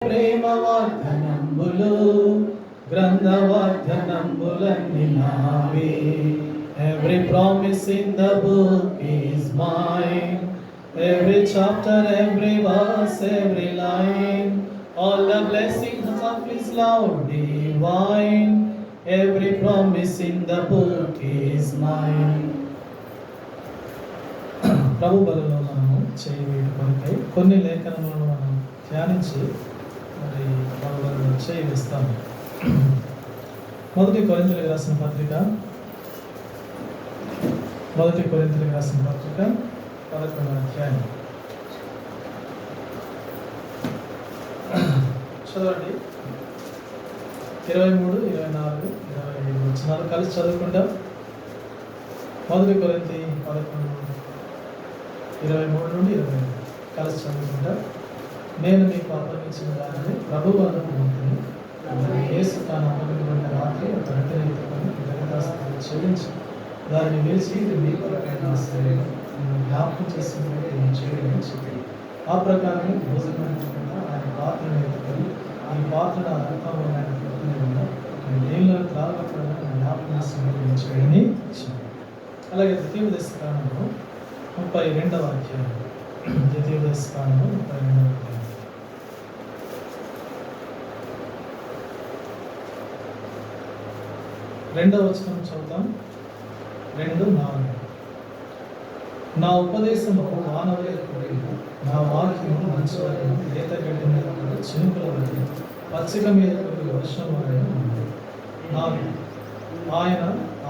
ప్రేమ వాగ్దానంబులు గ్రంథ వాగ్దానంబులన్నీ నావే. Every promise in the book is mine. Every chapter, every verse, every line, all the blessings of His love divine. Every promise in the book is mine. ప్రభు బలలో మనము చేయవేటి కొరకై కొన్ని లేఖనములను మనం ధ్యానించి మరి ప్రభు బలలో చేయి వేస్తాము. మొదటి కొరింథీయులకు రాసిన పత్రిక 11వ అధ్యాయం చదవండి. 23, 24, 25 వచనాలు కలిసి చదువుకుంటాం. మొదటి కొరింథీ 11, 23 నుండి 25 కలిసి చదువుకుంటాం. నేను మీకు అప్పగించిన దానిని ప్రభువు వద్దకు పొందుకుని యేసు తాను అప్పగించబడిన రాత్రి ఒక రొట్టెను ఎత్తుకొని కృతజ్ఞతాస్తుతులు చెల్లించి దానిని విరిచి ఇది మీ కొరకైన ఆశ్రయం జ్ఞాపకం చేసినట్టు నేను చేయడం చెప్పి ఆ ప్రకారం భోజనం ఆయన పాత్రను ఎత్తుకొని ఈ పాత్ర రక్తంలో నీళ్ళ త్రాగకుండా జ్ఞాపకం చేయని చెప్పి. అలాగే ద్వితీయోపదేశకాండము 32వ అధ్యాయం. ద్వితీయోపదేశకాండము 32వ అధ్యాయం. రెండవ వచనం చదువుతాం. 2:4 నా ఉపదేశము వానవలే కురియును, నా వాక్యము మంచువలెను, లేత గడ్డి మీద చినుకుల వలె పచ్చిక మీద వర్షం వలె ఉంది. నాకు ఆయన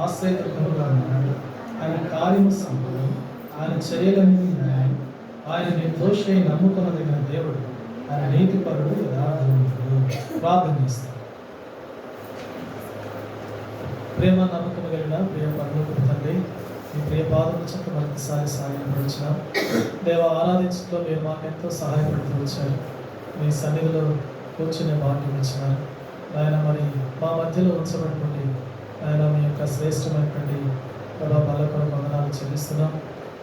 ఆశ్రయదుర్గముగా ఉన్నాడు. ఆయన కార్యము సంపూర్ణం, ఆయన చర్యలన్నీ న్యాయం. ఆయన నిర్దోషి నమ్ముకున్నదగిన దేవుడు, ఆయన నీతిపరుడు యథార్థవంతుడు. ప్రార్థన చేస్తాడు. ప్రేమ నమ్మకం కలిగిన ప్రియ పరలోకపు తండ్రి, మీ ప్రియ పాదముల చెంత మరొకసారి సహాయపడుచున్నాం. దేవ ఆరాధించడంలో మీరు మాకెంతో సహాయపడుతూ వచ్చారు. మీ సన్నిధిలో కూర్చునే భాగ్యం ఇచ్చినారు. ఆయన మరి మా మధ్యలో ఉంచబడినటువంటి ఆయన మీ యొక్క శ్రేష్టమైనటువంటి ప్రభా పల్లెకొన వందనాలు చెల్లిస్తున్నాం.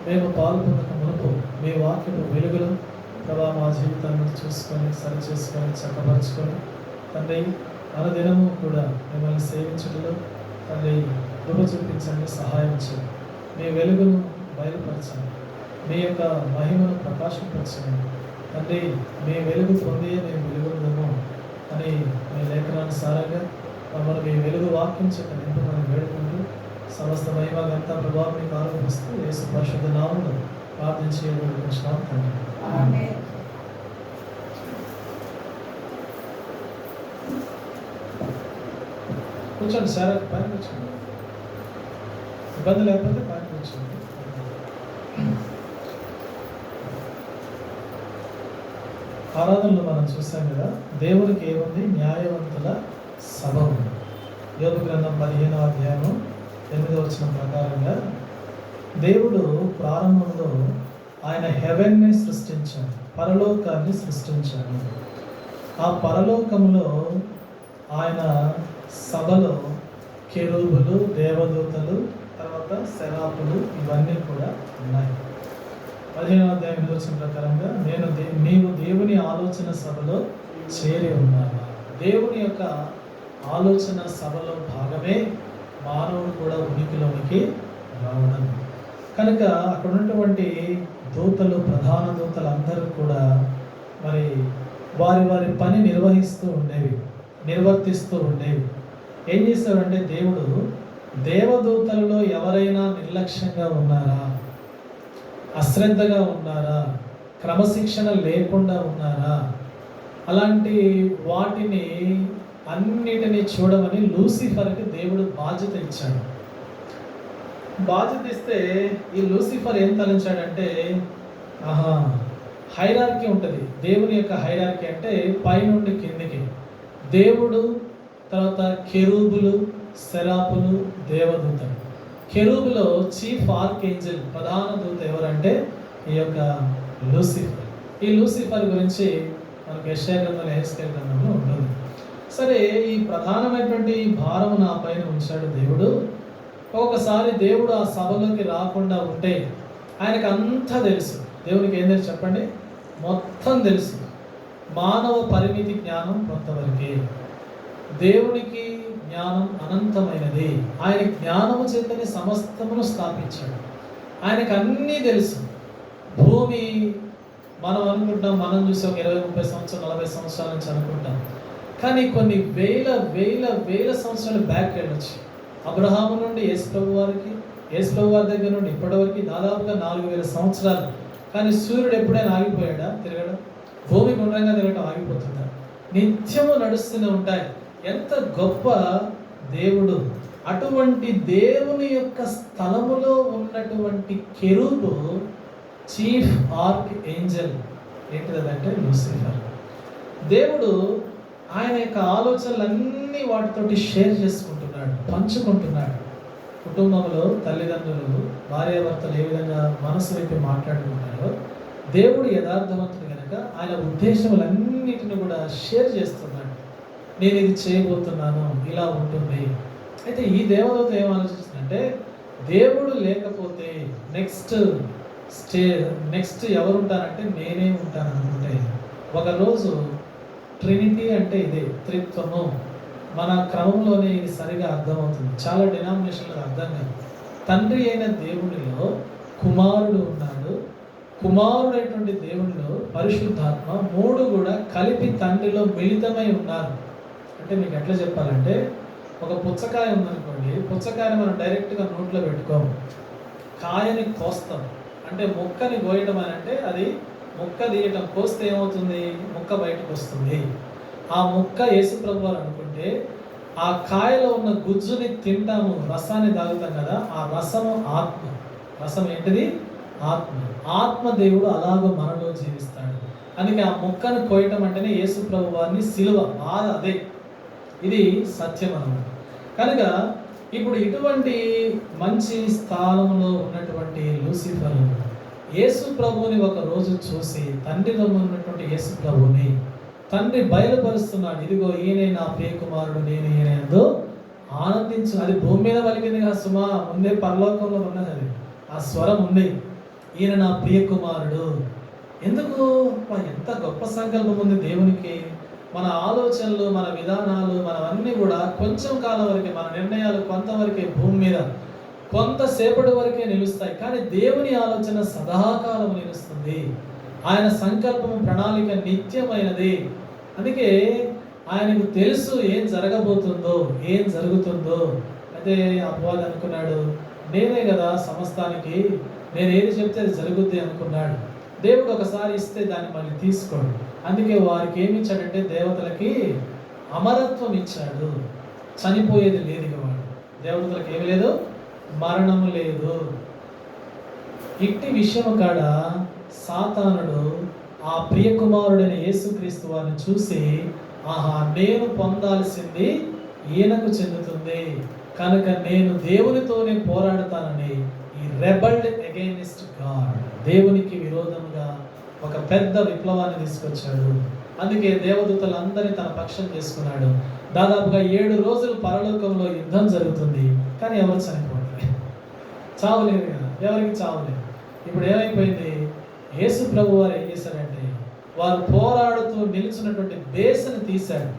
మేము పాల్గొనక మునుపు మీ వాక్యపు వెలుగులో ప్రభా మా జీవితాన్ని చూసుకొని సరిచేసుకొని చక్కపరుచుకొని తండ్రి అనుదినము కూడా మిమ్మల్ని సేవించడంలో తండ్రి కృప చూపించండి, సహాయం చేయండి. మీ వెలుగును బయలుపరచండి, మీ యొక్క మహిమను ప్రకాశింపరచండి తండ్రి. మీ వెలుగు పొందే మేము వెలుగుందము అని మీ లేఖనానుసారంగా మమ్మల్ని మీ వెలుగు వాక్యం చేత నింపమని వేడుకుంటూ సమస్త మహిమ గంతా ప్రభావం మీకు ఆరోపిస్తూ యేసు పరిశుద్ధ నామములో ప్రార్థించి వేడుకుంటున్నాం తండ్రి. ఆమేన్. కూర్చోండి సార్, పైన కూర్చోండి, ఇబ్బంది లేకపోతే పైన కూర్చోండి. ఆరాధనలో మనం చూసాం కదా, దేవునికి ఏముంది? న్యాయవంతుల సభ ఉంది. యోబు గ్రంథం 15వ అధ్యాయం 8వ వచనం ప్రకారంగా దేవుడు ప్రారంభంలో ఆయన హెవెన్ని సృష్టించాడు, పరలోకాన్ని సృష్టించాడు. ఆ పరలోకంలో ఆయన సభలో కెరూబులు, దేవదూతలు, తర్వాత శరాపులు ఇవన్నీ కూడా ఉన్నాయి. 15వ అధ్యాయం 8వ వచనం ప్రకారంగా నీవు దేవుని ఆలోచన సభలో చేరి ఉన్నావా? దేవుని యొక్క ఆలోచన సభలో భాగమే మానవుడు కూడా ఉనికిలోనికి రావడం. కనుక అక్కడ ఉన్నటువంటి దూతలు, ప్రధాన దూతలు అందరూ కూడా మరి వారి వారి పని నిర్వర్తిస్తూ ఉండేవి. ఏం చేశాడంటే దేవుడు దేవదూతలలో ఎవరైనా నిర్లక్ష్యంగా ఉన్నారా, అశ్రద్ధగా ఉన్నారా, క్రమశిక్షణ లేకుండా ఉన్నారా, అలాంటి వాటిని అన్నిటినీ చూడమని లూసిఫర్కి దేవుడు బాధ్యత ఇచ్చాడు. బాధ్యత ఇస్తే ఈ లూసిఫర్ ఏం తలంచాడంటే, హైరార్కీ ఉంటుంది. దేవుని యొక్క హైరార్కీ అంటే పైనుండి కిందికి దేవుడు, తర్వాత కెరూబులు, సెరాపులు, దేవదూతలు. కెరూబులో చీఫ్ ఆర్కేంజల్, ప్రధాన దూత ఎవరంటే ఈ యొక్క లూసిఫర్. ఈ లూసిఫర్ గురించి మనకు యెషయా గ్రంథంలో, యెహెజ్కేలు గ్రంథంలో ఉంటుంది. సరే, ఈ ప్రధానమైనటువంటి భారం నా పైన ఉంచాడు దేవుడు. ఒకసారి దేవుడు ఆ సభలోకి రాకుండా ఉంటే ఆయనకు అంతా తెలుసు. దేవునికి ఏం తెలుసు చెప్పండి? మొత్తం తెలుసు. మానవ పరిమితి జ్ఞానం కొంతవరకే. దేవునికి జ్ఞానం అనంతమైనది. ఆయన జ్ఞానము చేతనే సమస్తమును స్థాపించాడు. ఆయనకు అన్నీ తెలుసు. భూమి మనం అనుకుంటాం, మనం చూసి ఒక 20-30 సంవత్సరాలు 40 సంవత్సరాల నుంచి అనుకుంటాం. కానీ కొన్ని వేల వేల వేల సంవత్సరాలు బ్యాక్ వెళ్ళొచ్చు. అబ్రహాము నుండి యేసు ప్రభు వారి దగ్గర నుండి ఇప్పటివరకు దాదాపుగా 4000 సంవత్సరాలు. కానీ సూర్యుడు ఎప్పుడైనా ఆగిపోయాడా తిరగడం? భూమి గుండ్రంగా తిరగడం ఆగిపోతుందా? నిత్యము నడుస్తూనే ఉంటాయి. ఎంత గొప్ప దేవుడు! అటువంటి దేవుని యొక్క స్థలములో ఉన్నటువంటి కెరూబు చీఫ్ ఆర్క్ ఏంజల్ ఏంటిదంటే లూసిఫర్. దేవుడు ఆయన యొక్క ఆలోచనలన్నీ వాటితోటి షేర్ చేసుకుంటున్నాడు, పంచుకుంటున్నాడు. కుటుంబంలో తల్లిదండ్రులు భార్యాభర్తలు ఏ విధంగా మనసు వైపు మాట్లాడుకుంటారో దేవుడు యథార్థవంతుడు కనుక ఆయన ఉద్దేశములన్నిటిని కూడా షేర్ చేస్తున్నాడు. నేను ఇది చేయబోతున్నాను, ఇలా ఉంటుంది. అయితే ఈ దేవదూత ఏం ఆలోచిస్తుందంటే, దేవుడు లేకపోతే నెక్స్ట్ ఎవరు ఉంటారంటే నేనే ఉంటాను అనుకుంటే, ఒకరోజు ట్రినిటీ అంటే ఇదే త్రిత్వము. మన క్రమంలోనే ఇది సరిగా అర్థమవుతుంది. చాలా డినామినేషన్లకు అర్థం కాదు. తండ్రి అయిన దేవునిలో కుమారుడు ఉన్నాడు. కుమారుడైనటువంటి దేవునిలో పరిశుద్ధాత్మ, మూడు కూడా కలిపి తండ్రిలో మిళితమై ఉన్నారు. అంటే మీకు ఎట్లా చెప్పాలంటే, ఒక పుచ్చకాయ ఉందనుకోండి, పుచ్చకాయని మనం డైరెక్ట్గా నోట్లో పెట్టుకోము, కాయని కోస్తాం. అంటే ముక్కని కోయడం అని అంటే అది ముక్క తీయటం. కోస్తే ఏమవుతుంది? ముక్క బయటకు వస్తుంది. ఆ ముక్క యేసు ప్రభు వారు అనుకుంటే, ఆ కాయలో ఉన్న గుజ్జుని తింటాము, రసాన్ని తాగుతాం కదా, ఆ రసము ఆత్మ. రసం ఏంటిది? ఆత్మ. ఆత్మ దేవుడు అలాగో మనలో జీవిస్తాడు. అందుకే ఆ ముక్కను కోయటం అంటేనే యేసు ప్రభు వారిని సిలువ బాధ. అదే ఇది సత్యం అన్నమాట. కనుక ఇప్పుడు ఇటువంటి మంచి స్థానంలో ఉన్నటువంటి లూసిఫర్ యేసు ప్రభువుని ఒక రోజు చూసి, తండ్రిలో ఉన్నటువంటి యేసు ప్రభువుని తండ్రి బయలుపరుస్తున్నాడు. ఇదిగో ఈయనే నా ప్రియ కుమారుడు, నేను ఈయనందు ఆనందించు. అది భూమి మీద పలికింది కదా సుమా, ముందే పరలోకంలో ఉన్నది. అది ఆ స్వరం ఉంది, ఈయన నా ప్రియ కుమారుడు. ఎందుకు? ఎంత గొప్ప సంకల్పం ఉంది దేవునికి. మన ఆలోచనలు, మన విధానాలు, మనవన్నీ కూడా కొంచెం కాలం వరకే, మన నిర్ణయాలు కొంతవరకే భూమి మీద కొంతసేపటి వరకే నిలుస్తాయి. కానీ దేవుని ఆలోచన సదాకాలం నిలుస్తుంది. ఆయన సంకల్పము, ప్రణాళిక నిత్యమైనది. అందుకే ఆయనకు తెలుసు ఏం జరగబోతుందో, ఏం జరుగుతుందో. అయితే అపవాది అనుకున్నాడు, నేనే కదా సమస్తానికి, నేను ఏది చెప్తే అది జరుగుద్ది అనుకున్నాడు. దేవుడు ఒకసారి ఇస్తే దాన్ని మళ్ళీ తీసుకోడు. అందుకే వారికి ఏమి ఇచ్చాడంటే, దేవతలకి అమరత్వం ఇచ్చాడు. చనిపోయేది లేదు వాడు. దేవతలకు ఏమి లేదు, మరణము లేదు. ఇట్టి విషయం కాడ సాతానుడు ఆ ప్రియకుమారుడైన యేసుక్రీస్తు వారిని చూసి, ఆహా, నేను పొందాల్సింది ఈయనకు చెందుతుంది కనుక నేను దేవునితోనే పోరాడతానని ఈ రెబల్డ్ అగైన్స్ట్ గాడ్, దేవునికి విరోధంగా ఒక పెద్ద విప్లవాన్ని తీసుకొచ్చాడు. అందుకే దేవదూతలందరినీ తన పక్షం చేసుకున్నాడు. దాదాపుగా 7 రోజులు పరలోకంలో యుద్ధం జరుగుతుంది. కానీ ఎవరు చనిపోవట్లేదు, చావులేదు కదా, ఎవరికి చావులేదు. ఇప్పుడు ఏమైపోయింది? యేసు ప్రభు వారు ఏం చేశారంటే, వారు పోరాడుతూ నిలుచున్నటువంటి బేస్ని తీశాడు.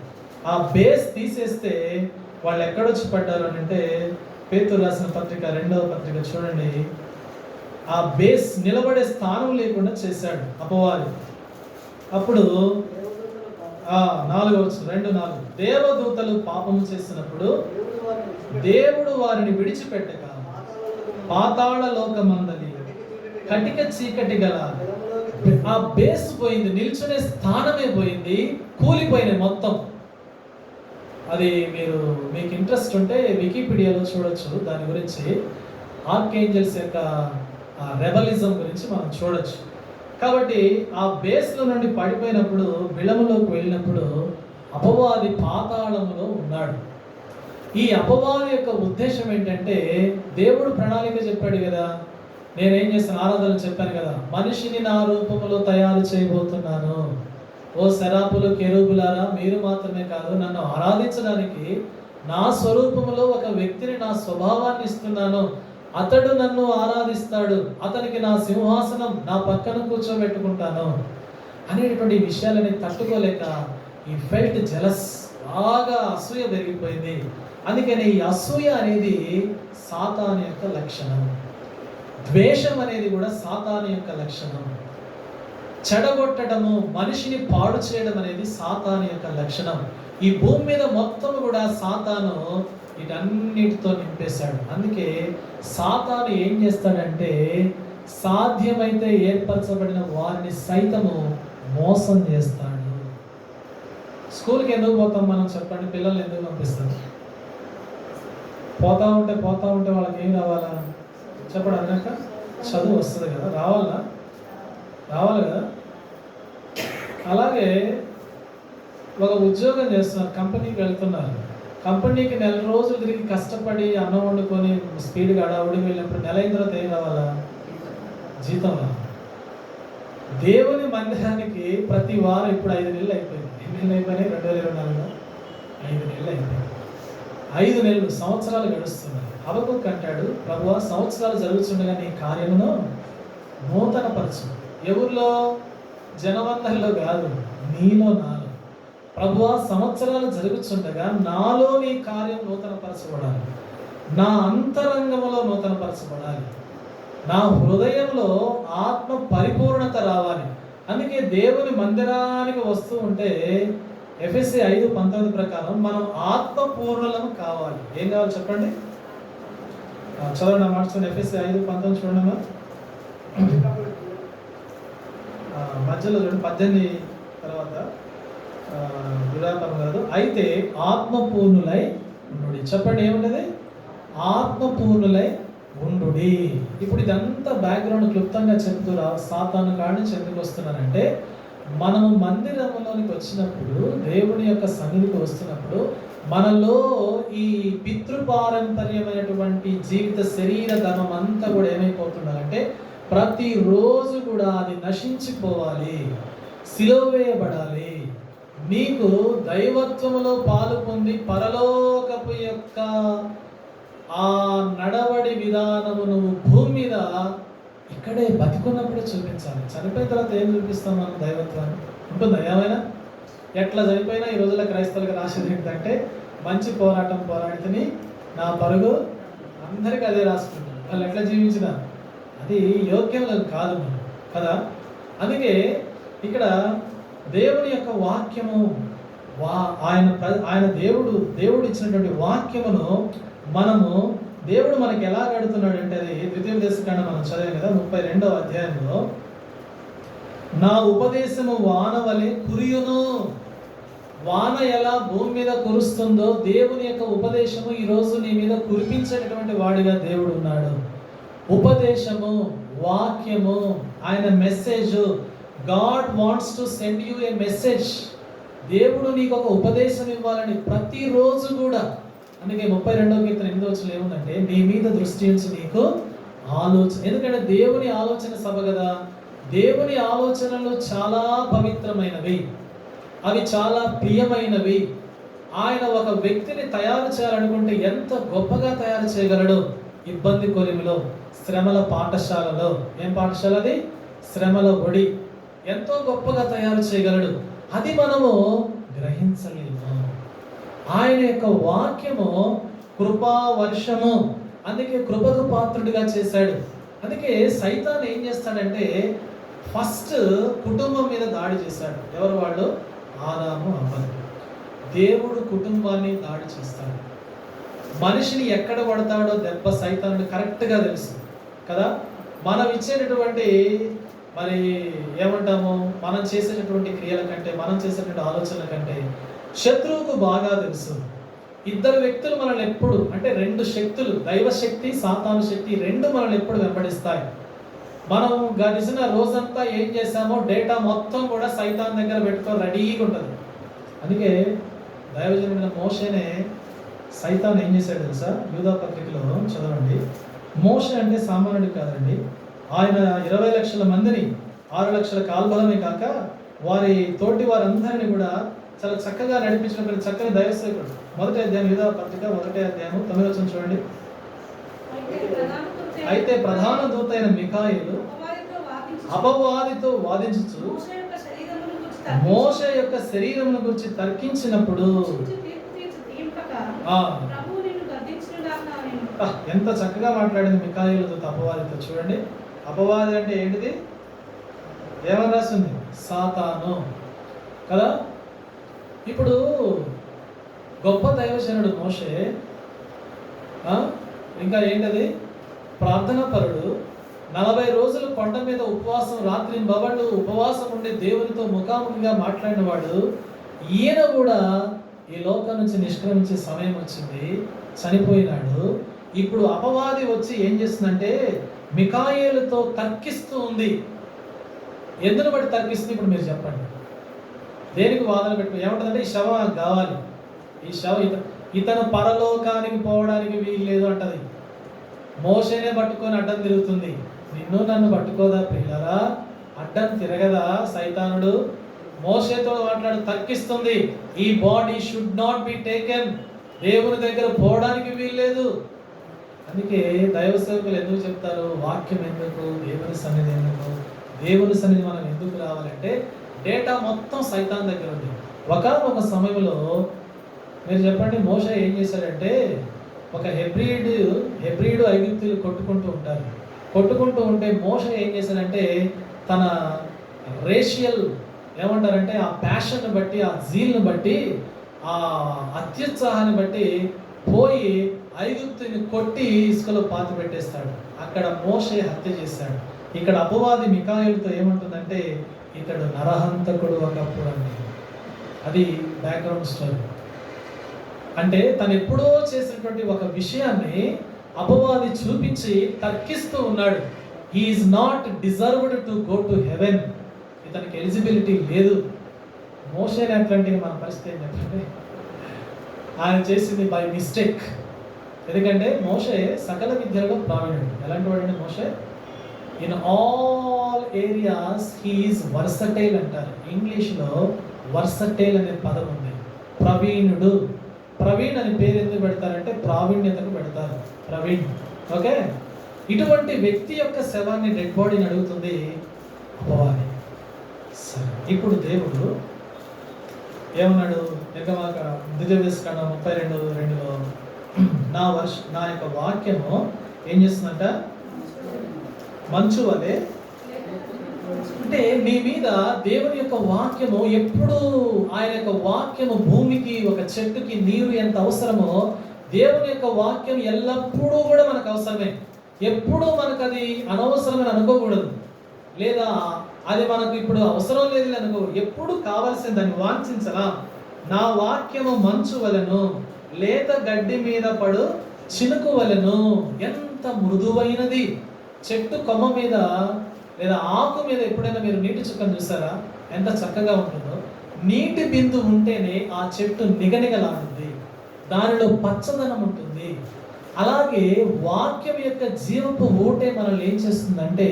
ఆ బేస్ తీసేస్తే వాళ్ళు ఎక్కడొచ్చి పడ్డారు అని అంటే, పేతురు రాసిన పత్రిక 2వ పత్రిక చూడండి. ఆ బేస్ నిలబడే స్థానం లేకుండా చేశాడు అపవాది. అప్పుడు 4:2-4 దేవదూతలు పాపము చేసినప్పుడు దేవుడు వారిని విడిచిపెట్టక పాతాళ లోకమందలి కటిక చీకటి గల ఆ బేస్ పోయింది, నిల్చునే స్థానమే పోయింది, కూలిపోయినాయి మొత్తం. అది మీకు ఇంట్రెస్ట్ ఉంటే వికీపీడియాలో చూడొచ్చు. దాని గురించి ఆర్కేంజల్స్ యొక్క రెబలిజం గురించి మనం చూడొచ్చు. కాబట్టి ఆ బేస్లో నుండి పడిపోయినప్పుడు, బిలములోకి వెళ్ళినప్పుడు అపవాది పాతాళములో ఉన్నాడు. ఈ అపవాది యొక్క ఉద్దేశం ఏంటంటే, దేవుడు ప్రణాళిక చెప్పాడు కదా, నేనేం చేస్తాను, ఆరాధన చెప్పాను కదా, మనిషిని నా రూపములో తయారు చేయబోతున్నాను. ఓ శరాపులు కెరూబులారా, మీరు మాత్రమే కాదు, నన్ను ఆరాధించడానికి నా స్వరూపములో ఒక వ్యక్తిని, నా స్వభావాన్ని ఇస్తున్నాను. అతడు నన్ను ఆరాధిస్తాడు, అతనికి నా సింహాసనం నా పక్కన కూర్చోబెట్టుకుంటాను. అనేటటువంటి విషయాలని తట్టుకోలేక ఈ ఫెల్ట్ జెలస్, బాగా అసూయ పెరిగిపోయింది. అందుకని ఈ అసూయ అనేది సాతాను యొక్క లక్షణం. ద్వేషం అనేది కూడా సాతాను యొక్క లక్షణం. చెడగొట్టడము, మనిషిని పాడు చేయడం అనేది సాతాను యొక్క లక్షణం. ఈ భూమి మీద మొత్తం కూడా సాతాను వీటన్నిటితో నింపేశాడు. అందుకే సాతాను ఏం చేస్తాడంటే సాధ్యమైతే ఏర్పరచబడిన వారిని సైతము మోసం చేస్తాడు. స్కూల్కి ఎందుకు పోతాం మనం చెప్పండి? పిల్లల్ని ఎందుకు పంపిస్తాం? పోతా ఉంటే వాళ్ళకి ఏం రావాలా చెప్పండి? అన్నాక చదువు వస్తుంది కదా, రావాలి కదా. అలాగే ఒక ఉద్యోగం చేస్తున్నారు, కంపెనీకి వెళ్తున్నారు. కంపెనీకి నెల రోజులు తిరిగి కష్టపడి అన్నం వండుకొని స్పీడ్గా అడావుడికి వెళ్ళినప్పుడు నెల అయిన తర్వాత ఏం రావాలా? జీతం రావాలి. దేవుని మందిరానికి ప్రతి వారం ఇప్పుడు 5 నెలలు అయిపోయింది. ఎన్ని నెలలు అయిపోయినాయి? 2024లో 5 నెలలు అయిపోయింది. 5 నెలలు, సంవత్సరాలు గడుస్తున్నాయి. హబక్కూకు అంటాడు, ప్రభువా సంవత్సరాలు జరుగుతుండగా నీ కార్యమును నూతనపరచు. ఎవరిలో? జనమందరిలో కాదు, నీలో నాలో. ప్రభువా సంవత్సరాలు జరుగుతుండగా నాలో నీ కార్యం నూతనపరచబడాలి, నా అంతరంగములో నూతనపరచబడాలి, నా హృదయంలో ఆత్మ పరిపూర్ణత రావాలి. అందుకే దేవుని మందిరానికి వస్తూ ఉంటే ఎఫెసీ 5:19 ప్రకారం మనం ఆత్మపూర్ణులం కావాలి. ఏం కావాలి చెప్పండి? చదవండి మాట చూడండి. ఎఫెసీ 5:19 చూడండి. మధ్యలో చూడండి, 18 తర్వాత విరామం కాదు. అయితే ఆత్మపూర్ణులై ఉండు. చెప్పండి ఏముండదు? ఆత్మపూర్ణులై ఉండు. ఇప్పుడు ఇదంతా బ్యాక్గ్రౌండ్ క్లుప్తంగా చెప్తురా సాతాను కాడిని చెందుకు వస్తున్నానంటే, మనము మందిరంలోనికి వచ్చినప్పుడు, దేవుని యొక్క సన్నిధికి వస్తున్నప్పుడు మనలో ఈ పితృపారంపర్యమైనటువంటి జీవిత శరీర ధర్మం అంతా కూడా ఏమైపోతుండాలంటే ప్రతిరోజు కూడా అది నశించిపోవాలి, సిలువ వేయబడాలి. నీకు దైవత్వములో పాలు పొంది పరలోకపు యొక్క ఆ నడవడి విధానము నువ్వు భూమి మీద ఇక్కడే బతికున్నప్పుడే చూపించాలి. చనిపోయిన తర్వాత ఏం చూపిస్తాం మనం? దైవత్వాన్ని ఉంటుందా ఏమైనా? ఎట్లా చనిపోయినా ఈ రోజుల్లో క్రైస్తవులకు రాసేది ఏంటంటే మంచి పోరాటం పోరాడితేని నా పరుగు అందరికీ అదే రాసుకుంటారు. వాళ్ళు ఎట్లా జీవించినా అది యోగ్యం కాదు మనం కదా. అందుకే ఇక్కడ దేవుని యొక్క వాక్యము ఆయన దేవుడు ఇచ్చినటువంటి వాక్యమును మనము దేవుడు మనకి ఎలా కడుతున్నాడు అంటే, అది ద్వితీయోపదేశకాండం మనం చదివాం కదా 32వ అధ్యాయంలో, నా ఉపదేశము వాన వలె కురియును. వాన ఎలా భూమి మీద కురుస్తుందో దేవుని యొక్క ఉపదేశము ఈరోజు నీ మీద కురిపించేటటువంటి వాడిగా దేవుడు ఉన్నాడు. ఉపదేశము, వాక్యము, ఆయన message. God wants to send you A message. దేవుడు నీకు ఒక ఉపదేశం ఇవ్వాలని ప్రతిరోజు కూడా. అందుకే 32వ కీర్తన 8వ వచనంలో ఏముందంటే, నీ మీద దృష్టి ఉంచి నీకు ఆలోచన. ఎందుకంటే దేవుని ఆలోచన సభ కదా. దేవుని ఆలోచనలు చాలా పవిత్రమైనవి, అవి చాలా ప్రియమైనవి. ఆయన ఒక వ్యక్తిని తయారు చేయాలనుకుంటే ఎంత గొప్పగా తయారు చేయగలడు. ఇబ్బంది కొలిమిలో, శ్రమల పాఠశాలలో, ఏం పాఠశాల అది? శ్రమల ఒడి. ఎంతో గొప్పగా తయారు చేయగలడు. అది మనము గ్రహించలేము. ఆయన యొక్క వాక్యము కృపా వర్షము. అందుకే కృపకు పాత్రుడిగా చేశాడు. అందుకే సైతాన్ ఏం చేస్తాడంటే ఫస్ట్ కుటుంబం మీద దాడి చేశాడు. ఎవరు వాళ్ళు? ఆదాము అవ్వలు. దేవుడు కుటుంబాన్ని దాడి చేస్తాడు. మనిషిని ఎక్కడ పడతాడో దెబ్బ సైతానుడు కరెక్ట్గా తెలుసు కదా. మనం ఇచ్చేటటువంటి మరి ఏమంటాము, మనం చేసేటటువంటి క్రియల కంటే, మనం చేసేటువంటి ఆలోచనల కంటే శత్రువుకు బాగా తెలుసు. ఇద్దరు వ్యక్తులు మనల్ని ఎప్పుడు అంటే 2 శక్తులు, దైవశక్తి, సాతాను శక్తి, 2 మనల్ని ఎప్పుడు వెంబడిస్తాయి. మనం గడిచిన రోజంతా ఏం చేశామో డేటా మొత్తం కూడా సైతాన్ దగ్గర పెట్టుకొని రెడీగా ఉంటుంది. అందుకే దైవజనుడైన మోషేనే సైతాన్ ఏం చేశాడు తెలుసా? యూదా పత్రికలో చదవండి. మోషే అంటే సామాన్యుడు కాదండి. ఆయన 20 లక్షల మందిని, 6 లక్షల కాల్బలమే కాక వారి తోటి వారందరినీ కూడా చాలా చక్కగా నడిపించినటువంటి చక్కని దైవసేవకుడు. 1వ అధ్యాయం యూదా పత్రిక 1వ అధ్యాయం 9వ వచనం చూడండి. అయితే ప్రధాన దూత అయిన మిఖాయేలు అపవాదితో వాదించుచు మోషే యొక్క శరీరమును గురించి తర్కించినప్పుడు ఎంత చక్కగా మాట్లాడింది మికాయేలుతో అపవాదితో. చూడండి, అపవాది అంటే ఏంటిది? ఏమని రాస్తుంది? సాతాను కదా. ఇప్పుడు గొప్ప దైవజనుడు మోషే, ఇంకా ఏంటది? ప్రార్థనా పరుడు. 40 రోజులు కొండ మీద ఉపవాసం, రాత్రి బవళ్ళు ఉపవాసం ఉండి దేవునితో ముఖాముఖిగా మాట్లాడిన వాడు. ఈయన కూడా ఈ లోకం నుంచి నిష్క్రమించే సమయం వచ్చింది, చనిపోయినాడు. ఇప్పుడు అపవాది వచ్చి ఏం చేస్తుందంటే మికాయేలుతో తర్కిస్తూ ఉంది. ఎందును బట్టి తర్కిస్తుంది? ఇప్పుడు మీరు చెప్పండి. దేనికి వాదన పెట్టు? ఏమంటుందంటే ఈ శవం నాకు కావాలి, ఈ శవం ఇతను పరలోకానికి పోవడానికి వీలు లేదు అంటది. మోషేనే పట్టుకొని అడ్డం తిరుగుతుంది. నిన్ను నన్ను పట్టుకోదా పిల్లరా? అడ్డం తిరగదా సైతానుడు? మోషేతో మాట్లాడు తర్కిస్తుంది. ఈ body should not be taken, దేవుని దగ్గర పోవడానికి వీల్లేదు. అందుకే దైవ సేవకులు ఎందుకు చెప్తారు? వాక్యం ఎందుకు, దేవుని సన్నిధి ఎందుకు, దేవుని సన్నిధి మనం ఎందుకు రావాలంటే డేటా మొత్తం సైతాన్ దగ్గర ఉంది. ఒక సమయంలో మీరు చెప్పండి, మోషే ఏం చేశాడంటే, ఒక హెబ్రీడు ఐగుప్తీయులు కొట్టుకుంటూ ఉంటే మోషే ఏం చేశాడంటే తన రేషియల్ ఏమంటారంటే ఆ ప్యాషన్ని బట్టి, ఆ జీల్ని బట్టి, ఆ అత్యుత్సాహాన్ని బట్టి పోయి ఐగుప్తుని కొట్టి ఇసుకలో పాతి పెట్టేస్తాడు. అక్కడ మోషే హత్య చేశాడు. ఇక్కడ అపవాది మికాయేలుతో ఏమంటుందంటే ఇతడు నరహంతకుడు ఒకప్పుడు అని. అది బ్యాక్గ్రౌండ్ స్టోరీ. అంటే తను ఎప్పుడో చేసినటువంటి ఒక విషయాన్ని అపవాది చూపించి తర్కిస్తూ ఉన్నాడు. He is not deserved to go to heaven. ఇతనికి ఎలిజిబిలిటీ లేదు. మోషేని అట్లాంటి మన పరిస్థితి ఏంటంటే ఆయన చేసింది బై మిస్టేక్. ఎందుకంటే మోషే సకల విద్యలో ప్రావీణ్యుడు. ఎలాంటి వాడండి మోషే? In all areas he is versatile అంటారు. ఇంగ్లీష్లో వర్సటైల్ అనే పదం ఉంది. ప్రవీణుడు. ప్రవీణ్ అని పేరు ఎందుకు పెడతారంటే ప్రావీణ్యతకు పెడతారు, ప్రవీణ్. ఓకే, ఇటువంటి వ్యక్తి యొక్క శవాన్ని, డెడ్ బాడీని అడుగుతుంది అపవాది. సరే, ఇప్పుడు దేవుడు ఏమన్నాడు? నిర్గమాక 32:2లో నా యొక్క వాక్యము ఏం చేస్తుందంట? మంచు వలె. అంటే మీ మీద దేవుని యొక్క వాక్యము ఎప్పుడు, ఆయన యొక్క వాక్యము భూమికి, ఒక చెట్టుకి నీరు ఎంత అవసరమో దేవుని యొక్క వాక్యం ఎల్లప్పుడూ కూడా మనకు అవసరమే. ఎప్పుడూ మనకు అది అనవసరమని అనుకోకూడదు, లేదా అది మనకు ఇప్పుడు అవసరం లేదు అనుకో. ఎప్పుడు కావాల్సిన దాన్ని వాంఛించలా. నా వాక్యము మంచు వలెను, లేత గడ్డి మీద పడు చినుకు వలెను. ఎంత మృదువైనది. చెట్టు కొమ్మ మీద లేదా ఆకు మీద ఎప్పుడైనా మీరు నీటి చుక్కను చూసారా? ఎంత చక్కగా ఉంటుందో. నీటి బిందు ఉంటేనే ఆ చెట్టు నిగనిగలాడుతుంది, దానిలో పచ్చదనం ఉంటుంది. అలాగే వాక్యం యొక్క జీవపు ఊటే మనల్ని ఏం చేస్తుందంటే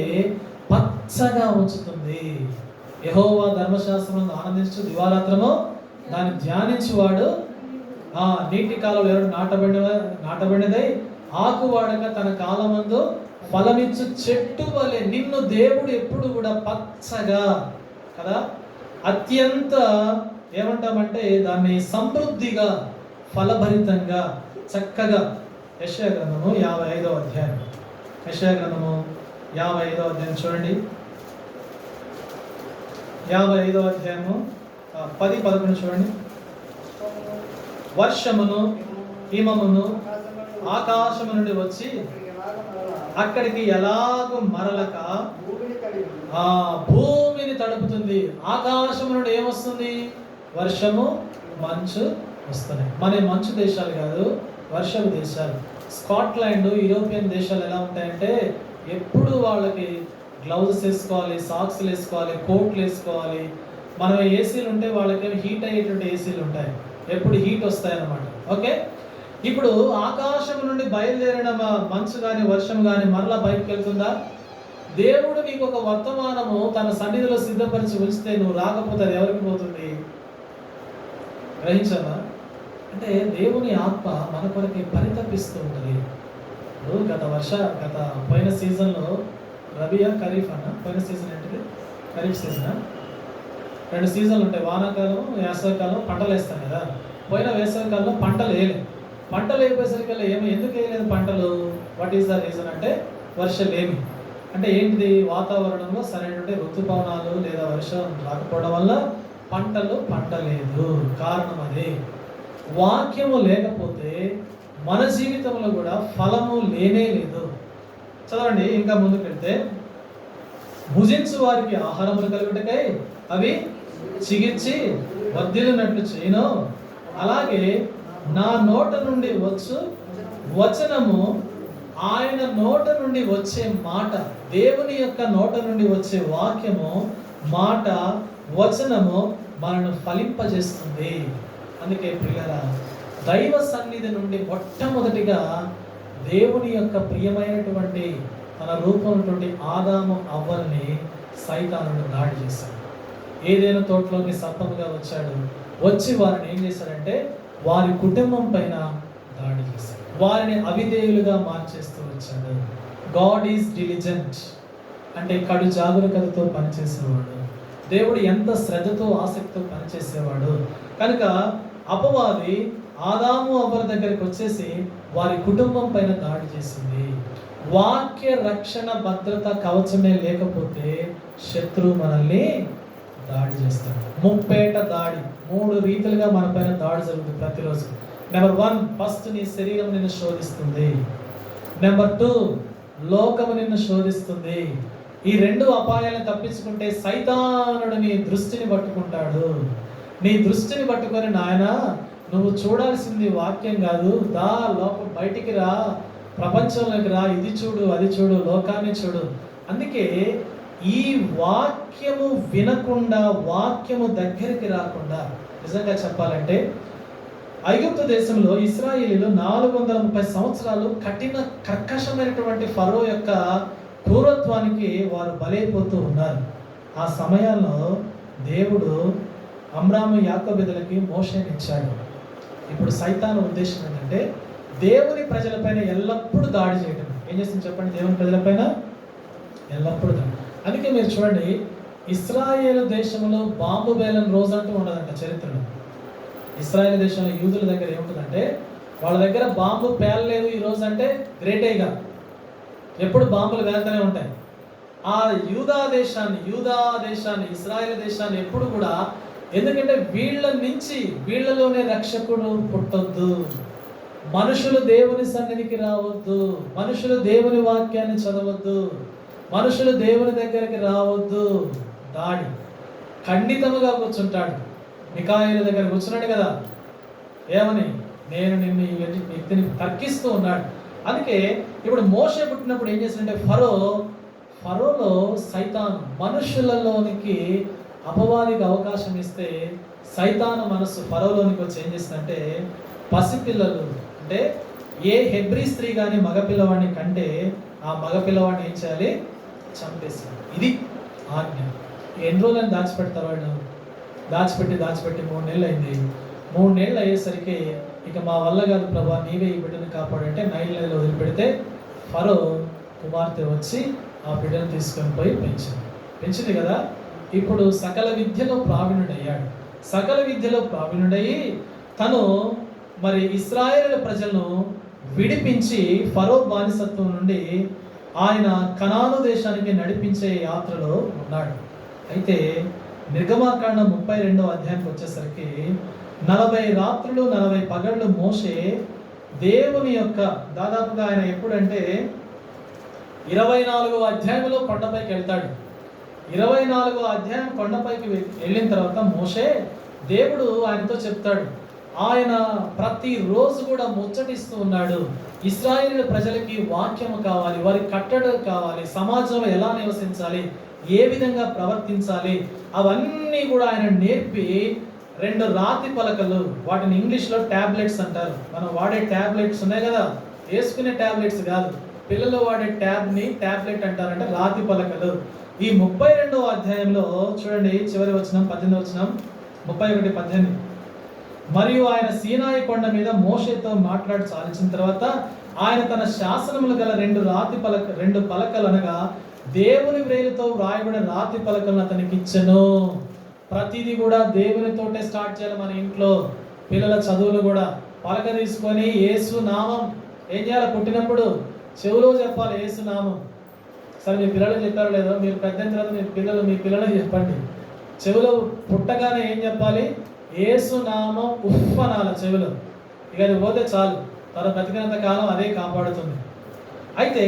పచ్చగా ఉంచుతుంది. యెహోవా ధర్మశాస్త్రం ఆనందించు దివారాత్రము దాన్ని ధ్యానించువాడు నీటి కాలంలో ఎవరు నాటబడినదై ఆకు వాడక తన కాలమందు ఫలమిచ్చు చెట్టు వలె. నిన్ను దేవుడు ఎప్పుడు కూడా పచ్చగా కదా, అత్యంత ఏమంటామంటే దాన్ని సమృద్ధిగా, ఫలభరితంగా, చక్కగా. యెషయా గ్రంథము 55వ అధ్యాయం. యెషయా గ్రంథము 55వ అధ్యాయం చూడండి. 55వ అధ్యాయము 10-11 చూడండి. వర్షమును హిమమును ఆకాశము నుండి వచ్చి అక్కడికి ఎలాగో మరలక భూమిని తడుపుతుంది. ఆకాశం నుండి ఏమొస్తుంది? వర్షము, మంచు వస్తున్నాయి. మన మంచు దేశాలు కాదు, వర్షపు దేశాలు. స్కాట్లాండ్, యూరోపియన్ దేశాలు ఎలా ఉంటాయంటే ఎప్పుడు వాళ్ళకి గ్లౌజెస్ వేసుకోవాలి, సాక్స్లు వేసుకోవాలి, కోట్లు వేసుకోవాలి. మనం ఏసీలు ఉంటే వాళ్ళకి హీట్ అయ్యేటువంటి ఏసీలు ఉంటాయి, ఎప్పుడు హీట్ వస్తాయి అన్నమాట. ఓకే, ఇప్పుడు ఆకాశం నుండి బయలుదేరిన మంచు కానీ వర్షం కానీ మరలా బయటకు వెళ్తుందా? దేవుడు నీకు ఒక వర్తమానము తన సన్నిధిలో సిద్ధపరిచి ఉంచితే నువ్వు రాకపోతే అది ఎవరికి పోతుంది? గ్రహించావా? అంటే దేవుని ఆత్మ మన కొరకి పరితపిస్తూ ఉంటుంది. ఇప్పుడు గత పోయిన సీజన్లో రబియా ఖరీఫ్ అన్న, పోయిన సీజన్ ఏంటిది? ఖరీఫ్ సీజన్. 2 సీజన్లు ఉంటాయి, వానాకాలం, వేసవికాలం. పంటలు వేస్తాం కదా. పోయిన వేసవికాలంలో పంటలు వేయలేదు. పంటలు వేసేసరికల్లా ఎందుకు వేయలేదు పంటలు? వాట్ ఈస్ ద రీజన్ అంటే వర్షలేమి. అంటే ఏంటిది? వాతావరణంలో సరైనటువంటి ఋతుపవనాలు లేదా వర్షం రాకపోవడం వల్ల పంటలు పండలేదు. కారణం అదే. వాక్యము లేకపోతే మన జీవితంలో కూడా ఫలము లేనే లేదు. చదవండి ఇంకా ముందుకు వెళ్తే, భుజించు వారికి ఆహారములు కలుగుటకై అవి చిగిర్చి వర్ధిల్లినట్లు చేయను, అలాగే నా నోట నుండి వచ్చు వచనము, ఆయన నోట నుండి వచ్చే మాట, దేవుని యొక్క నోట నుండి వచ్చే వాక్యము, మాట, వచనము మనను ఫలింపజేస్తుంది. అందుకే ప్రియులారా, దైవ సన్నిధి నుండి మొట్టమొదటిగా దేవుని యొక్క ప్రియమైనటువంటి తన రూపమైనటువంటి ఆదాము అవ్వల్ని సైతానుడు దాడి చేశాడు. ఏదైనా తోటలోకి సర్పముగా వచ్చాడు. వచ్చి వారిని ఏం చేశాడంటే వారి కుటుంబం పైన దాడి చేశాడు. వారిని అవిధేయులుగా మార్చేస్తూ వచ్చాడు. గాడ్ ఈజ్ డిలిజెంట్ అంటే కడు జాగరూకతతో పనిచేసేవాడు. దేవుడు ఎంత శ్రద్ధతో ఆసక్తితో పనిచేసేవాడు. కనుక అపవాది ఆదాము అవ్వల దగ్గరికి వచ్చేసి వారి కుటుంబం పైన దాడి చేసింది. వాక్య రక్షణ భద్రత కవచమే లేకపోతే శత్రువు మనల్ని దాడి చేస్తాడు. ముప్పేట దాడి. 3 రీతిలుగా మన పైన దాడి జరుగుతుంది ప్రతిరోజు. నెంబర్ 1, ఫస్ట్ నీ శరీరం నిన్ను శోధిస్తుంది. నెంబర్ 2, లోకము నిన్ను శోధిస్తుంది. ఈ 2 అపాయాలను తప్పించుకుంటే సైతానుడు నీ దృష్టిని పట్టుకుంటాడు. నీ దృష్టిని పట్టుకొని, నాయన నువ్వు చూడాల్సింది వాక్యం కాదు, దా లోకం బయటికి రా, ప్రపంచంలోకి రా, ఇది చూడు, అది చూడు, లోకాన్ని చూడు. అందుకే ఈ వాక్యము వినకుండా, వాక్యము దగ్గరికి రాకుండా, నిజంగా చెప్పాలంటే ఐగుప్తు దేశంలో ఇశ్రాయేలీలు 430 సంవత్సరాలు కఠిన కర్కశమైనటువంటి ఫరో యొక్క క్రూరత్వానికి వారు బలైపోతూ ఉన్నారు. ఆ సమయాల్లో దేవుడు అమ్రాము యాకోబులకి మోషేని ఇచ్చాడు. ఇప్పుడు సైతాను ఉద్దేశం ఏంటంటే దేవుని ప్రజలపైన ఎల్లప్పుడూ దాడి చేయడం. ఏం చేస్తుంది చెప్పండి? దేవుని ప్రజలపైన ఎల్లప్పుడూ దాడి. అందుకే మీరు చూడండి, ఇశ్రాయేలు దేశంలో బాంబు వేలం రోజు అంటూ ఉండదంట చరిత్రలో. ఇశ్రాయేల్ దేశంలో యూదుల దగ్గర ఏముంటుందంటే వాళ్ళ దగ్గర బాంబు పేలలేదు ఈ రోజు అంటే గ్రేటేగా, ఎప్పుడు బాంబులు వేలుతూనే ఉంటాయి. ఆ యూదా దేశాన్ని ఇశ్రాయేల్ దేశాన్ని ఎప్పుడు కూడా, ఎందుకంటే వీళ్ళ నుంచి వీళ్ళలోనే రక్షకుడు పుట్టొద్దు, మనుషులు దేవుని సన్నిధికి రావద్దు, మనుషులు దేవుని వాక్యాన్ని చదవద్దు, మనుషులు దేవుని దగ్గరికి రావద్దు. దాడి ఖండితముగా కూర్చుంటాడు. మికాయేలు దగ్గర కూర్చున్నాడు కదా, ఏమని? నేను నిన్ను ఈ వ్యక్తిని తర్కిస్తూ ఉన్నాడు. అందుకే ఇప్పుడు మోషే పుట్టినప్పుడు ఏం చేసిందంటే ఫరోలో సైతాను మనుషులలోనికి అపవాదికి అవకాశం ఇస్తే సైతాను మనసు ఫరోలోనికి వచ్చి ఏం చేసిందంటే పసిపిల్లలు అంటే ఏ హెబ్రీ స్త్రీ కానీ మగపిల్లవాడిని కంటే ఆ మగపిల్లవాడిని ఏం చేయాలి? చంపేసి. ఇది ఆజ్ఞ. ఎన్ని రోజులని దాచిపెడతారు వాళ్ళు? దాచిపెట్టి 3 నెలలు అయింది. 3 నెలలు అయ్యేసరికి ఇక మా వల్ల కాదు ప్రభా, నీవే ఈ బిడ్డను కాపాడంటే నైల్ నదిలో వదిలిపెడితే ఫరో కుమార్తె వచ్చి ఆ బిడ్డను తీసుకొని పోయి పెంచింది కదా. ఇప్పుడు సకల విద్యలో ప్రావీణుడయ్యాడు. సకల విద్యలో ప్రావీణుడయ్యి తను మరి ఇశ్రాయేలు ప్రజలను విడిపించి ఫరో బానిసత్వం నుండి ఆయన కనాను దేశానికి నడిపించే యాత్రలో ఉన్నాడు. అయితే నిర్గమాకాండం 32వ అధ్యాయానికి వచ్చేసరికి 40 రాత్రులు 40 పగళ్ళు మోషే దేవుని యొక్క, దాదాపుగా ఆయన ఎప్పుడంటే 24వ అధ్యాయంలో కొండపైకి వెళ్తాడు. 24వ అధ్యాయం కొండపైకి వెళ్ళిన తర్వాత మోషే దేవుడు ఆయనతో చెప్తాడు. ఆయన ప్రతిరోజు కూడా ముచ్చటిస్తూ ఉన్నాడు. ఇశ్రాయేలు ప్రజలకి వాక్యము కావాలి, వారి కట్టడలు కావాలి, సమాజంలో ఎలా నివసించాలి, ఏ విధంగా ప్రవర్తించాలి, అవన్నీ కూడా ఆయన నేర్పి 2 రాతి పలకలు, వాటిని ఇంగ్లీష్లో ట్యాబ్లెట్స్ అంటారు. మనం వాడే ట్యాబ్లెట్స్ ఉన్నాయి కదా, వేసుకునే ట్యాబ్లెట్స్ కాదు, పిల్లలు వాడే ట్యాబ్ని ట్యాబ్లెట్ అంటారంటే రాతి పలకలు. ఈ 32వ అధ్యాయంలో చూడండి, చివరి వచనం 18వ వచనం, 31:18. మరియు ఆయన సీనాయి కొండ మీద మోషేతో మాట్లాడి సాధించిన తర్వాత ఆయన తన శాసనములు గల 2 పలకలు అనగా దేవుని వ్రేలితో వ్రాయబడిన రాతి పలకలను అతనికి ఇచ్చెను. ప్రతిదీ కూడా దేవునితోటే స్టార్ట్ చేయాలి. మన ఇంట్లో పిల్లల చదువులు కూడా పలక తీసుకొని యేసు నామం ఏం చేయాలి? పుట్టినప్పుడు చెవులో చెప్పాలి యేసు నామం. సరే మీ పిల్లలు చెప్పారో లేదో, మీరు పెద్ద తర్వాత మీ పిల్లలకు చెప్పండి. చెవులో పుట్టగానే ఏం చెప్పాలి? యేసు నామం ఉఫ్ అనాలి చెవులో. ఇక అది పోతే చాలు, తన బతికినంత కాలం అదే కాపాడుతుంది. అయితే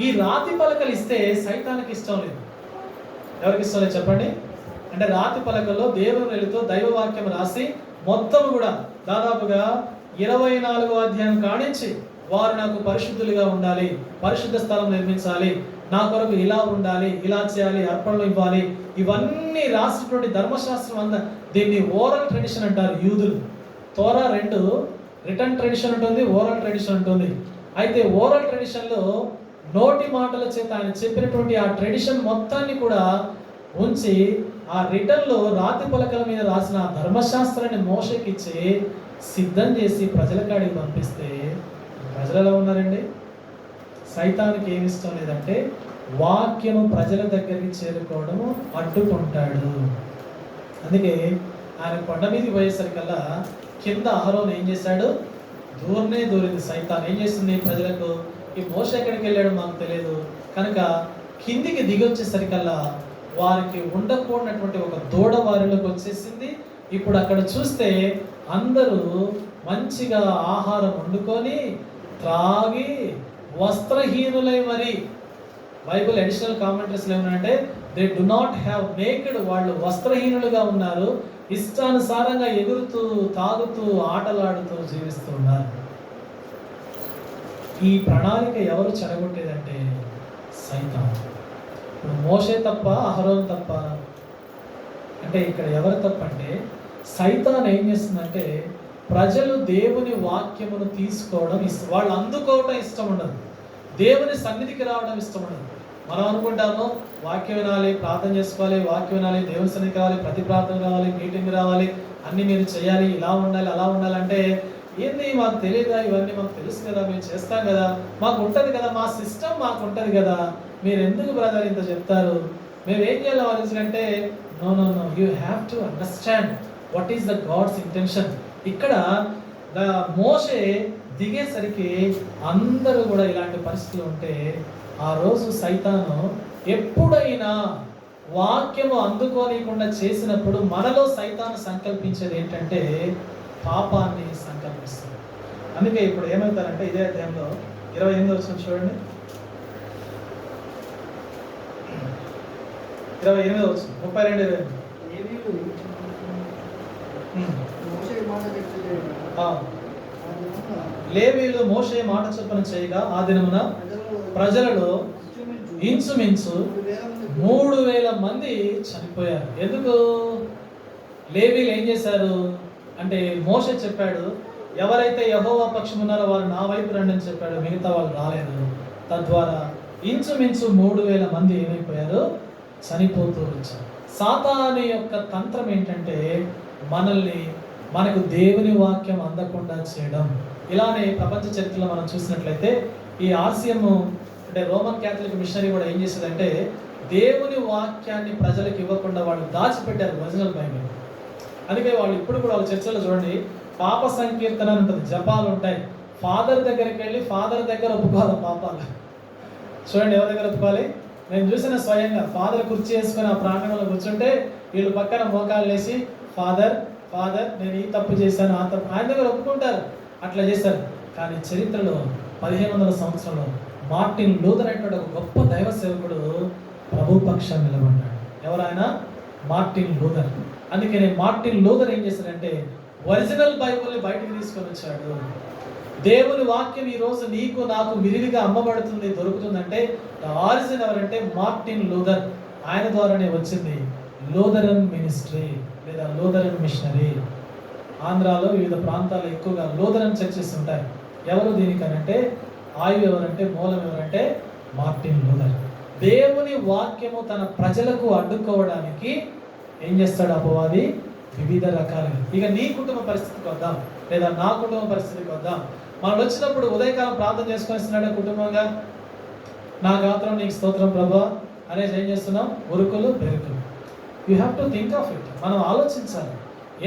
ఈ రాతి పలకలు ఇస్తే సైతానికి ఇష్టం లేదు. ఎవరికి ఇష్టం లేదు చెప్పండి? అంటే రాతి పలకల్లో దేవుని వెలుగుతో దైవవాక్యం రాసి మొత్తం కూడా దాదాపుగా 24వ అధ్యాయం కానించి వారు నాకు పరిశుద్ధులుగా ఉండాలి, పరిశుద్ధ స్థలం నిర్మించాలి, నా కొరకు ఇలా ఉండాలి, ఇలా చేయాలి, అర్పణలు ఇవ్వాలి, ఇవన్నీ రాసినటువంటి ధర్మశాస్త్రం అంతా దీన్ని ఓరల్ ట్రెడిషన్ అంటారు యూదులు. తోరా 2 రిటర్న్ ట్రెడిషన్ ఉంటుంది, ఓరల్ ట్రెడిషన్ ఉంటుంది. అయితే ఓరల్ ట్రెడిషన్లో నోటి మాటల చేత ఆయన చెప్పినటువంటి ఆ ట్రెడిషన్ మొత్తాన్ని కూడా ఉంచి ఆ రిటర్న్లో రాతి పలకల మీద రాసిన ధర్మశాస్త్రాన్ని మోషకిచ్చి సిద్ధం చేసి ప్రజల కాడికి పంపిస్తే ప్రజలు ఎలా ఉన్నారండి? సైతానికి ఏమి ఇష్టం లేదంటే వాక్యము ప్రజల దగ్గరికి చేరుకోవడము అడ్డుకుంటాడు. అందుకే ఆయన కొండ మీదకి పోయేసరికల్లా కింద అహరోను ఏం చేశాడు? దూరింది సైతాన్. ఏం చేస్తుంది? ప్రజలకు ఈ మోషే ఎక్కడికి వెళ్ళాడు మాకు తెలియదు కనుక కిందికి దిగొచ్చేసరికల్లా వారికి ఉండకూడనటువంటి ఒక దూడ వారిలోకి వచ్చేసింది. ఇప్పుడు అక్కడ చూస్తే అందరూ మంచిగా ఆహారం వండుకొని త్రాగి వస్త్రహీనులై, మరి బైబిల్ అడిషనల్ కామెంటరీస్లో ఏమన్నారంటే they do not have naked, వాళ్ళు వస్త్రహీనులుగా ఉన్నారు, ఇష్టానుసారంగా ఎగురుతూ తాగుతూ ఆటలాడుతూ జీవిస్తూ ఉన్నారు. ఈ ప్రణాళిక ఎవరు చెడగొట్టేదంటే సైతాన్. ఇప్పుడు మోషే తప్ప అహరోన్ తప్ప అంటే ఇక్కడ ఎవరు తప్పంటే సైతాన్ ఏం చేస్తుందంటే ప్రజలు దేవుని వాక్యమును తీసుకోవడం ఇష్టం, వాళ్ళు అందుకోవడం ఇష్టం ఉండదు, దేవుని సన్నిధికి రావడం ఇష్టం ఉండదు. మనం అనుకుంటాము వాక్యం వినాలి, ప్రార్థన చేసుకోవాలి, వాక్యం వినాలి, దేవుని సన్నిధికి రావాలి, ప్రతి ప్రార్థన రావాలి, మీటింగ్ రావాలి, అన్నీ మీరు చేయాలి, ఇలా ఉండాలి అలా ఉండాలంటే ఏంది మాకు తెలియదా? ఇవన్నీ మాకు తెలుసు కదా, మేము చేస్తాం కదా, మాకు ఉంటుంది కదా, మా సిస్టమ్ మాకు ఉంటుంది కదా, మీరు ఎందుకు బ్రదర్ ఇంత చెప్తారు? మేము ఏం చేయాలి వాళ్ళంటే no no no you have to understand what is the God's intention. ఇక్కడ మోషే దిగేసరికి అందరూ కూడా ఇలాంటి పరిస్థితులు ఉంటే ఆ రోజు సైతాను ఎప్పుడైనా వాక్యము అందుకోనికుండా చేసినప్పుడు మనలో సైతాను సంకల్పించేది ఏంటంటే పాపాన్ని సంకల్పిస్తుంది. అందుకే ఇప్పుడు ఏమవుతారంటే ఇదే అధ్యాయంలో 28 వచనం చూడండి, 28 వచనం 32 లేవీయులు మోషే మాట చొప్పున చేయగా ఆ దినమున ప్రజలలో ఇంచుమించు 3000 మంది చనిపోయారు. ఎందుకు? లేవీయులు ఏం చేశారు అంటే మోషే చెప్పాడు ఎవరైతే యెహోవా పక్షం ఉన్నారో వారు నా వైపు రండి అని చెప్పాడు, మిగతా వాళ్ళు రాలేదు. తద్వారా ఇంచుమించు 3000 మంది ఏమైపోయారు? చనిపోతూ వచ్చారు. సాతాను యొక్క తంత్రం ఏంటంటే మనకు దేవుని వాక్యం అందకుండా చేయడం. ఇలానే ప్రపంచ చరిత్రలో మనం చూసినట్లయితే ఈ ఆర్సిఎం అంటే రోమన్ క్యాథలిక్ మిషనరీ కూడా ఏం చేసేదంటే దేవుని వాక్యాన్ని ప్రజలకు ఇవ్వకుండా వాళ్ళు దాచిపెట్టారు ఒరిజినల్ బైబిల్. అందుకే వాళ్ళు ఇప్పుడు కూడా వాళ్ళ చర్చలో చూడండి పాప సంకీర్తన అని ఉంటుంది, జపాలు ఉంటాయి. ఫాదర్ దగ్గరికి వెళ్ళి ఫాదర్ దగ్గర ఒప్పుకోవాలి పాపాలు. చూడండి ఎవరి దగ్గర ఒప్పుకోవాలి? నేను చూసిన స్వయంగా ఫాదర్ కుర్చీ వేసుకొని ఆ ప్రాంగణంలో కూర్చుంటే వీళ్ళు పక్కన మోకాలు వేసి ఫాదర్ నేను ఈ తప్పు చేశాను ఆ తప్పు, ఆయన దగ్గర ఒప్పుకుంటారు. అట్లా చేశారు. కానీ చరిత్రలో 1500 సంవత్సరంలో మార్టిన్ లూథర్ అనేటువంటి ఒక గొప్ప దైవ సేవకుడు ప్రభు పక్షాన్ని నిలబడ్డాడు. ఎవరైనా? Martin Luther. అందుకని మార్టిన్ లూథర్ ఏం చేశాడంటే ఒరిజినల్ బైబిల్ని బయటకు తీసుకొని వచ్చాడు. దేవుని వాక్యం ఈరోజు నీకు నాకు విరివిగా అమ్మబడుతుంది, దొరుకుతుందంటే ఆరిజిన్ ఎవరంటే మార్టిన్ లూథర్. ఆయన ద్వారానే వచ్చింది లూథరన్ మినిస్ట్రీ లేదా లూథరన్ మిషనరీ. ఆంధ్రాలో వివిధ ప్రాంతాల్లో ఎక్కువగా లూథరన్ చర్చెస్ ఉంటాయి. ఎవరు దీనికనంటే ఆయువు ఎవరంటే మూలం ఎవరంటే మార్టిన్ లూథర్. దేవుని వాక్యము తన ప్రజలకు అడ్డుకోవడానికి ఏం చేస్తాడు అపవాది? వివిధ రకాలుగా. ఇక నీ కుటుంబ పరిస్థితికి వద్దాం లేదా నా కుటుంబ పరిస్థితికి వద్దాం. మనం వచ్చినప్పుడు ఉదయకాలం ప్రార్థన చేసుకొనిస్తున్నాడే కుటుంబంగా, నా గాత్రం నీకు స్తోత్రం ప్రభా అనేసి ఏం చేస్తున్నాం? ఉరుకులు బెరుకులు. You have to think of it. మనం ఆలోచించాలి,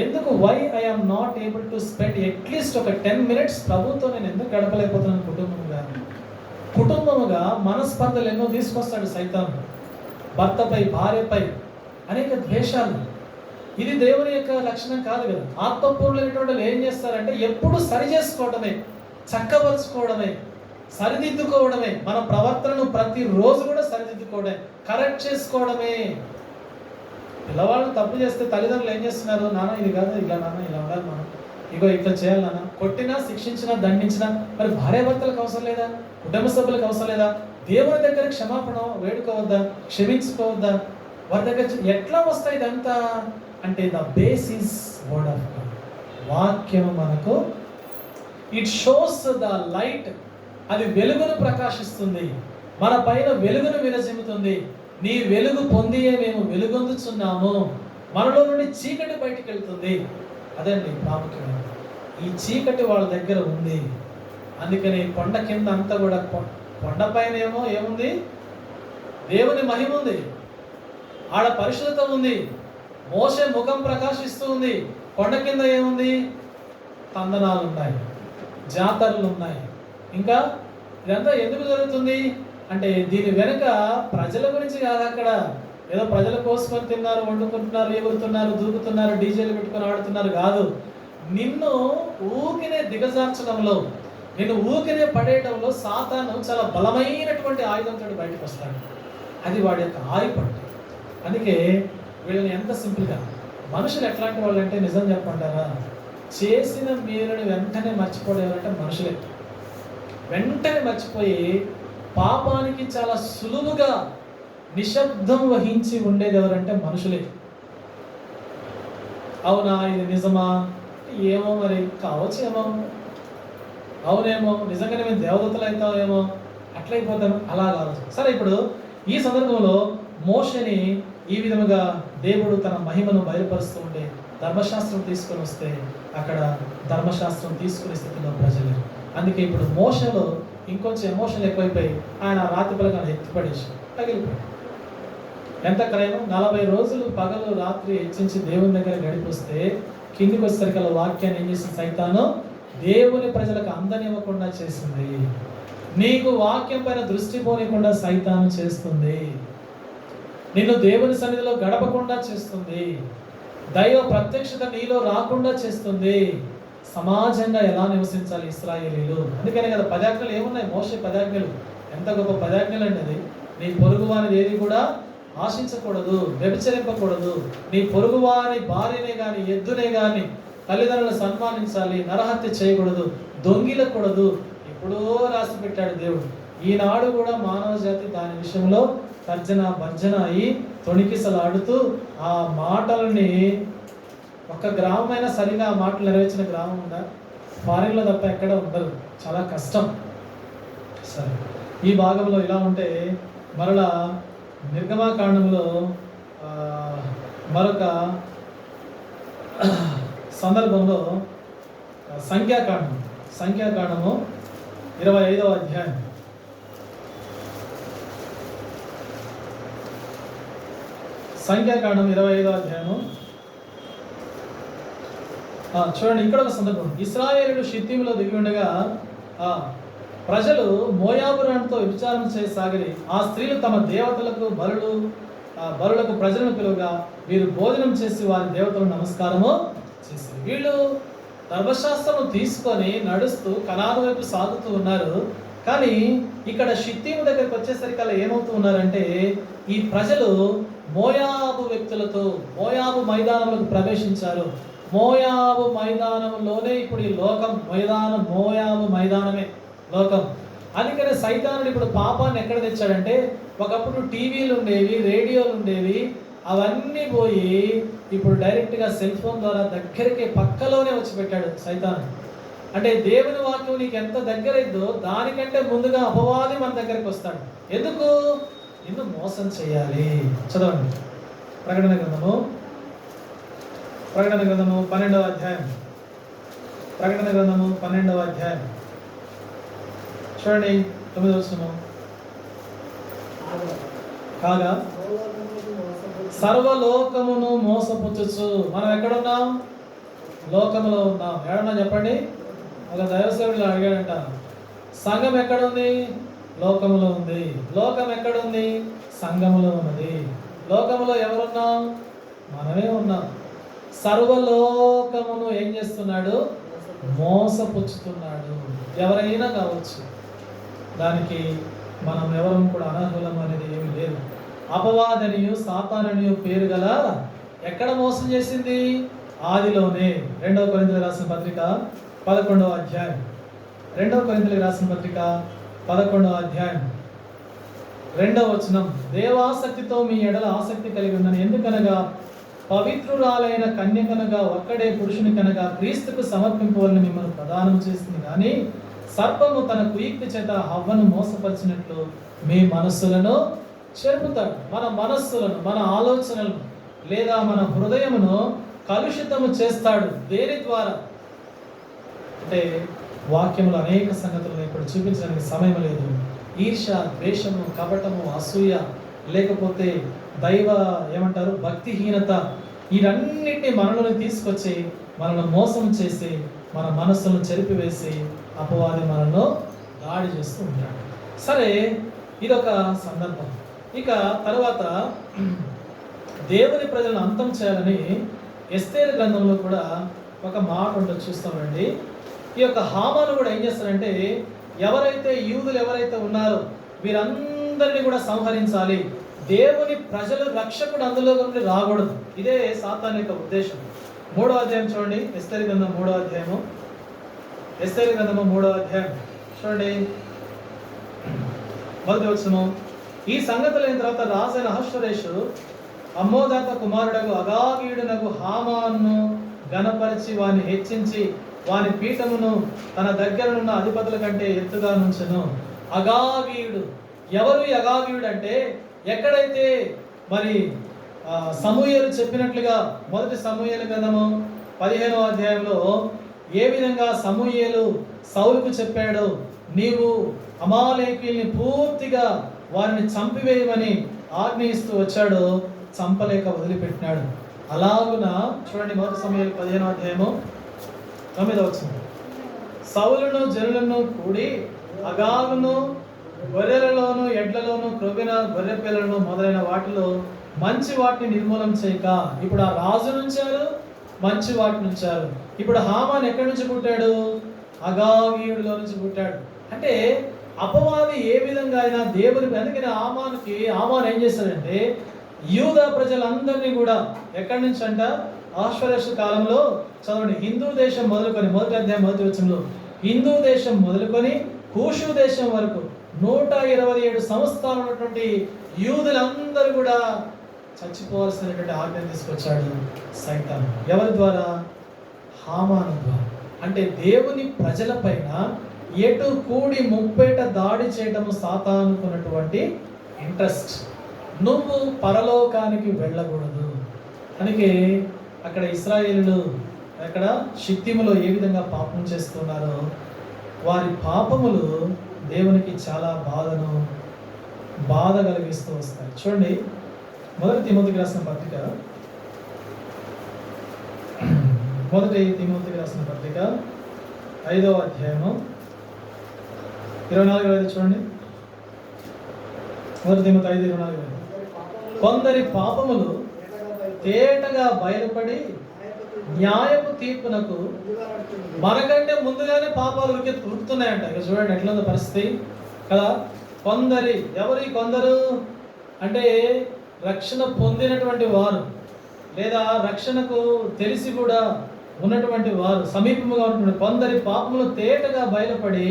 ఎందుకు why I am not able to spend at least ఒక 10 minutes ప్రభుతో నేను ఎందుకు గడపలేకపోతున్నాను కుటుంబముగా మనస్పర్ధలు ఎన్నో తీసుకొస్తాడు సైతాను. భర్తపై, భార్యపై అనేక ద్వేషాలు. ఇది దేవుని యొక్క లక్షణం కాదు కదా. ఆత్మపూర్ణులైనటువంటి వాళ్ళు ఏం చేస్తారంటే ఎప్పుడు సరి చేసుకోవడమే, చక్కపరుచుకోవడమే, సరిదిద్దుకోవడమే. మన ప్రవర్తనను ప్రతిరోజు కూడా సరిదిద్దుకోవడమే, కరెక్ట్ చేసుకోవడమే. పిల్లవాళ్ళు తప్పు చేస్తే తల్లిదండ్రులు ఏం చేస్తున్నారు, నాన్న ఇది కాదు, ఇలా నాన్న ఇలా ఉండాలి, మనం ఇగో ఇట్లా చేయాలి నాన్న. కొట్టినా, శిక్షించినా, దండించినా మరి భార్యాభర్తలకు అవసరం లేదా? కుటుంబ సభ్యులకు అవసరం లేదా? దేవుని దగ్గర క్షమాపణ వేడుకోవద్దా? క్షమించుకోవద్దా? వారి దగ్గర ఎట్లా వస్తాయి ఇదంతా అంటే the basis word of God. వాక్యం మనకు ఇట్ షోస్ ద లైట్. అది వెలుగును ప్రకాశిస్తుంది, మన పైన వెలుగును విరజిమ్ముతుంది. నీ వెలుగు పొందియే మేము వెలుగొందుచున్నాము. మనలో నుండి చీకటి బయటికి వెళ్తుంది. అదండి ప్రాముఖ్యమైన. ఈ చీకటి వాళ్ళ దగ్గర ఉంది. అందుకని కొండ కింద అంతా కూడా, కొండపైన ఏమో ఏముంది, దేవుని మహిమ ఉంది, ఆడ పరిశుద్ధత ఉంది, మోషే ముఖం ప్రకాశిస్తూ ఉంది. కొండ కింద ఏముంది, తందనాలు ఉన్నాయి, జాతరలు ఉన్నాయి. ఇంకా ఇదంతా ఎందుకు జరుగుతుంది అంటే దీని వెనుక ప్రజల గురించి కాదు. అక్కడ ఏదో ప్రజల కోసుకొని తిన్నారు, వండుకుంటున్నారు, ఎగురుతున్నారు, దూకుతున్నారు, డీజేలు పెట్టుకొని ఆడుతున్నారు కాదు. నిన్ను ఊకినే దిగజార్చడంలో, నిన్ను ఊకినే పడేయడంలో సాతాను చాలా బలమైనటువంటి ఆయుధంతో బయటకు వస్తాడు. అది వాడి యొక్క ఆయుపట్టు. అందుకే వీళ్ళని ఎంత సింపుల్గా, మనుషులు ఎట్లాంటి వాళ్ళు అంటే నిజం చెప్పంటారా, చేసిన మేలుని వెంటనే మర్చిపోయేవారంటే మనుషులే. వెంటనే మర్చిపోయి పాపానికి చాలా సులువుగా నిశ్శబ్దం వహించి ఉండేది ఎవరంటే మనుషులే. అవునా, ఇది నిజమా, ఏమో మరి కావచ్చేమో, అవునేమో, నిజంగానే మేము దేవదూతలు అవుతామేమో, అట్లయిపోతాము, అలా ఆలోచన. సరే, ఇప్పుడు ఈ సందర్భంలో మోషేని ఈ విధముగా దేవుడు తన మహిమను బయలుపరుస్తూ ఉంటే ధర్మశాస్త్రం తీసుకొని వస్తే అక్కడ ధర్మశాస్త్రం తీసుకునే స్థితిలో ప్రజలు. అందుకే ఇప్పుడు మోషేలో ఇంకొంచెం ఎమోషన్ ఎక్కువైపోయి ఆయన రాతి పలకను ఎత్తిపడేసి తగిలిపోయాడు. ఎంత క్రయం, 40 రోజులు పగలు రాత్రి హెచ్చించి దేవుని దగ్గర గడిపిస్తే కిందికి వచ్చేసరికి వాక్యాన్ని ఏం చేసింది సైతాను, దేవుని ప్రజలకు అందనివ్వకుండా చేసింది. నీకు వాక్యం పైన దృష్టి పోనీయకుండా సైతాను చేస్తుంది. నిన్ను దేవుని సన్నిధిలో గడపకుండా చేస్తుంది. దైవ ప్రత్యక్షత నీలో రాకుండా చేస్తుంది. సమాజంగా ఎలా నివసించాలి ఇశ్రాయేలీలు. అందుకనే కదా 10 ఆజ్ఞలు ఏమున్నాయి, మోషే 10 ఆజ్ఞలు. ఎంత గొప్ప 10 ఆజ్ఞలు అండి అది. నీ పొరుగువాని ఏది కూడా ఆశించకూడదు, వ్యభిచరింపకూడదు, నీ పొరుగువాని భార్యనే కానీ ఎద్దునే కానీ తల్లిదండ్రులను సన్మానించాలి, నరహత్య చేయకూడదు, దొంగిలకూడదు. ఎప్పుడో రాసి పెట్టాడు దేవుడు. ఈనాడు కూడా మానవ జాతి దాని విషయంలో తర్జన భర్జన అయి తొణికిసలాడుతూ ఆ మాటలని, ఒక్క గ్రామమైనా సరిగా ఆ మాటలు నెరవేర్చిన గ్రామం ఉందా? ఫారిన్లో తప్ప ఎక్కడ ఉండదు, చాలా కష్టం. సరే, ఈ భాగంలో ఇలా ఉంటే మరలా నిర్గమాకాండంలో మరొక సందర్భంలో సంఖ్యాకాండము 25వ అధ్యాయం. సంఖ్యాకాండం 25వ అధ్యాయము చూడండి. ఇక్కడ ఒక సందర్భం. ఇశ్రాయేలీయులు షిత్తీములో దిగి ఉండగా ప్రజలు మోయాబురాణితో వ్యభిచారం చేయసాగిరి. ఆ స్త్రీలు తమ దేవతలకు బలులకు ప్రజలను పిలువగా వీరు భోజనం చేసి వారి దేవతలకు నమస్కారము చేసి, వీళ్ళు ధర్మశాస్త్రం తీసుకొని నడుస్తూ కనాను వైపు సాగుతూ ఉన్నారు. కానీ ఇక్కడ షిత్తీము దగ్గరికి వచ్చేసరికి అలా ఏమవుతూ ఉన్నారంటే, ఈ ప్రజలు మోయాబు వ్యక్తులతో మోయాబు మైదానంలోకి ప్రవేశించారు. మోయాబు మైదానంలోనే ఇప్పుడు ఈ లోకం మోయాబు మైదానమే లోకం. అందుకనే సైతానుడు ఇప్పుడు పాపాన్ని ఎక్కడ తెచ్చాడంటే, ఒకప్పుడు టీవీలు ఉండేవి, రేడియోలు ఉండేవి, అవన్నీ పోయి ఇప్పుడు డైరెక్ట్గా సెల్ ఫోన్ ద్వారా దగ్గరికి పక్కలోనే వచ్చి పెట్టాడు సైతాను. అంటే దేవుని వాక్యం నీకు ఎంత దగ్గరైందో దానికంటే ముందుగా అపవాది మన దగ్గరికి వస్తాడు. ఎందుకు? నిన్ను మోసం చేయాలి. చదవండి ప్రకటన గ్రంథము 12వ అధ్యాయం. ప్రకటన గ్రంథము 12వ అధ్యాయం చూడండి 9వ వచనము. కాగా సర్వలోకమును మోసపుచ్చుచు. మనం ఎక్కడున్నాం? లోకములో ఉన్నాం. ఎక్కడున్నా చెప్పండి. ఒక దైవసేవుడు అడిగాడంట, సంఘం ఎక్కడుంది? లోకములో ఉంది. లోకం ఎక్కడుంది? సంఘములో ఉన్నది. లోకములో ఎవరున్నాం? మనమే ఉన్నాం. సర్వలోకమును ఏం చేస్తున్నాడు? మోసపుచ్చుతున్నాడు. ఎవరైనా కావచ్చు, దానికి మనం ఎవరం కూడా అనర్హులం అనేది ఏమి లేదు. అపవాదనియు సాతాననియు పేరు గల ఎక్కడ మోసం చేసింది? ఆదిలోనే. 2వ కొరింథీయులకు రాసిన పత్రిక 11వ అధ్యాయం. 2వ కొరింథీయులకు రాసిన పత్రిక 11వ అధ్యాయం 2వ వచనం. దేవాసక్తితో మీ ఎడల ఆసక్తి కలిగి ఉన్నాను, ఎందుకనగా పవిత్రురాలైన కన్యకనగా ఒక్కడే పురుషుని కనగా క్రీస్తుకు సమర్పింపవలని మిమ్మల్ని ప్రదానం చేసింది. కానీ సర్పము తన కుయుక్తి చేత హవ్వను మోసపరిచినట్లు మీ మనస్సులను చెరుపుతాడు. మన మనస్సులను, మన ఆలోచనలను లేదా మన హృదయమును కలుషితము చేస్తాడు. దేని ద్వారా అంటే వాక్యములు అనేక సంగతులను ఇప్పుడు చూపించడానికి సమయం లేదు. ఈర్ష, ద్వేషము, కపటము, అసూయ, లేకపోతే దైవ ఏమంటారు భక్తిహీనత, ఇవన్నిటిని మనల్ని తీసుకొచ్చి మనల్ని మోసం చేసి మన మనస్సులను చెరిపివేసి అపవాది మనల్ని దాడి చేస్తూ ఉంటాడు. సరే, ఇదొక సందర్భం. ఇక తర్వాత దేవుని ప్రజలను అంతం చేయాలని ఎస్తేరు గ్రంథంలో కూడా ఒక మాట ఉంటుంది, చూస్తామండి. ఈ యొక్క హామాను కూడా ఏం చేస్తారంటే, ఎవరైతే యూదులు ఎవరైతే ఉన్నారో వీరందరినీ కూడా సంహరించాలి, దేవుని ప్రజలు రక్షకుడు అందులో నుండి రాకూడదు. ఇదే సాతాను యొక్క ఉద్దేశం. 3వ అధ్యాయం చూడండి, ఎస్తేరు గ్రంథం 3వ అధ్యాయము. ఎస్తేరు గ్రంథము 3వ అధ్యాయం చూడండి, 1వ వచనం. ఈ సంగతులైన తర్వాత రాజైన అహష్వేరోషు అమ్మోదాత కుమారుడగు అగాగీయుడునగు హామాను గణపరిచి వాని హెచ్చించి వాని పీఠమును తన దగ్గరనున్న అధిపతుల కంటే ఎత్తుగా నుంచెను. అగాగీయుడు ఎవరు? అగాగీయుడు అంటే ఎక్కడైతే మరి సమూయేలు చెప్పినట్లుగా 1 సమూయేలు గ్రంథము 15వ అధ్యాయంలో ఏ విధంగా సమూయేలు సౌలుకు చెప్పాడు, నీవు అమాలేకీయుల్ని పూర్తిగా వారిని చంపివేయమని ఆజ్ఞయిస్తూ వచ్చాడు, చంపలేక వదిలిపెట్టినాడు. అలాగున చూడండి 1 సమూయేలు 15వ అధ్యాయము 9వ వచనం. సౌలును జనులను కూడి అగాగును గొర్రెలలోను ఎడ్లలోను క్రొవ్విన గొర్రె పిల్లలను మొదలైన వాటిలో మంచి వాటిని నిర్మూలన చేయక. ఇప్పుడు ఆ రాజు నుంచారు, మంచి వాటిని ఉంచారు. ఇప్పుడు హామాన్ ఎక్కడి నుంచి పుట్టాడు? అగాగీయుడిలో నుంచి పుట్టాడు. అంటే అపవాది ఏ విధంగా అయినా దేవుని, అందుకని హామాన్ ఏం చేశాడంటే యూదా ప్రజలందరినీ కూడా ఎక్కడి నుంచి అంట, అహష్వేరోషు కాలంలో చదవండి, హిందూ దేశం మొదలుకొని 1వ అధ్యాయం 1వ వచనంలో హిందూ దేశం మొదలుకొని కూషు దేశం వరకు 127 సంవత్సరాలు ఉన్నటువంటి యూదులందరూ కూడా చచ్చిపోవాల్సినటువంటి ఆజ్ఞ తీసుకొచ్చాడు సైతాను. ఎవరి ద్వారా? హామాను ద్వారా. అంటే దేవుని ప్రజల పైన ఎటు కూడి ముప్పేట దాడి చేయటము సాతానుకున్నటువంటి ఇంట్రెస్ట్. నువ్వు పరలోకానికి వెళ్ళకూడదు. అందుకే అక్కడ ఇశ్రాయేలులు అక్కడ షిత్తీములో ఏ విధంగా పాపం చేస్తున్నారో వారి పాపములు దేవునికి చాలా బాధ కలిగిస్తూ వస్తాయి. చూడండి 1 తిమోతికి రాసిన పత్రిక 5వ అధ్యాయము 24 చూడండి. 1 తిమోతి 5:24. కొందరి పాపములు తేటగా బయలుపడి న్యాయపు తీర్పునకు మనకంటే ముందుగానే పాపాలు ఉరుకుతున్నాయంట. ఇక చూడండి ఎట్లుందో పరిస్థితి కదా. ఎవరు కొందరు అంటే రక్షణ పొందినటువంటి వారు, లేదా రక్షణకు తెలిసి కూడా ఉన్నటువంటి వారు, సమీపముగా ఉన్నటువంటి కొందరి పాపములు తేటగా బయలుపడి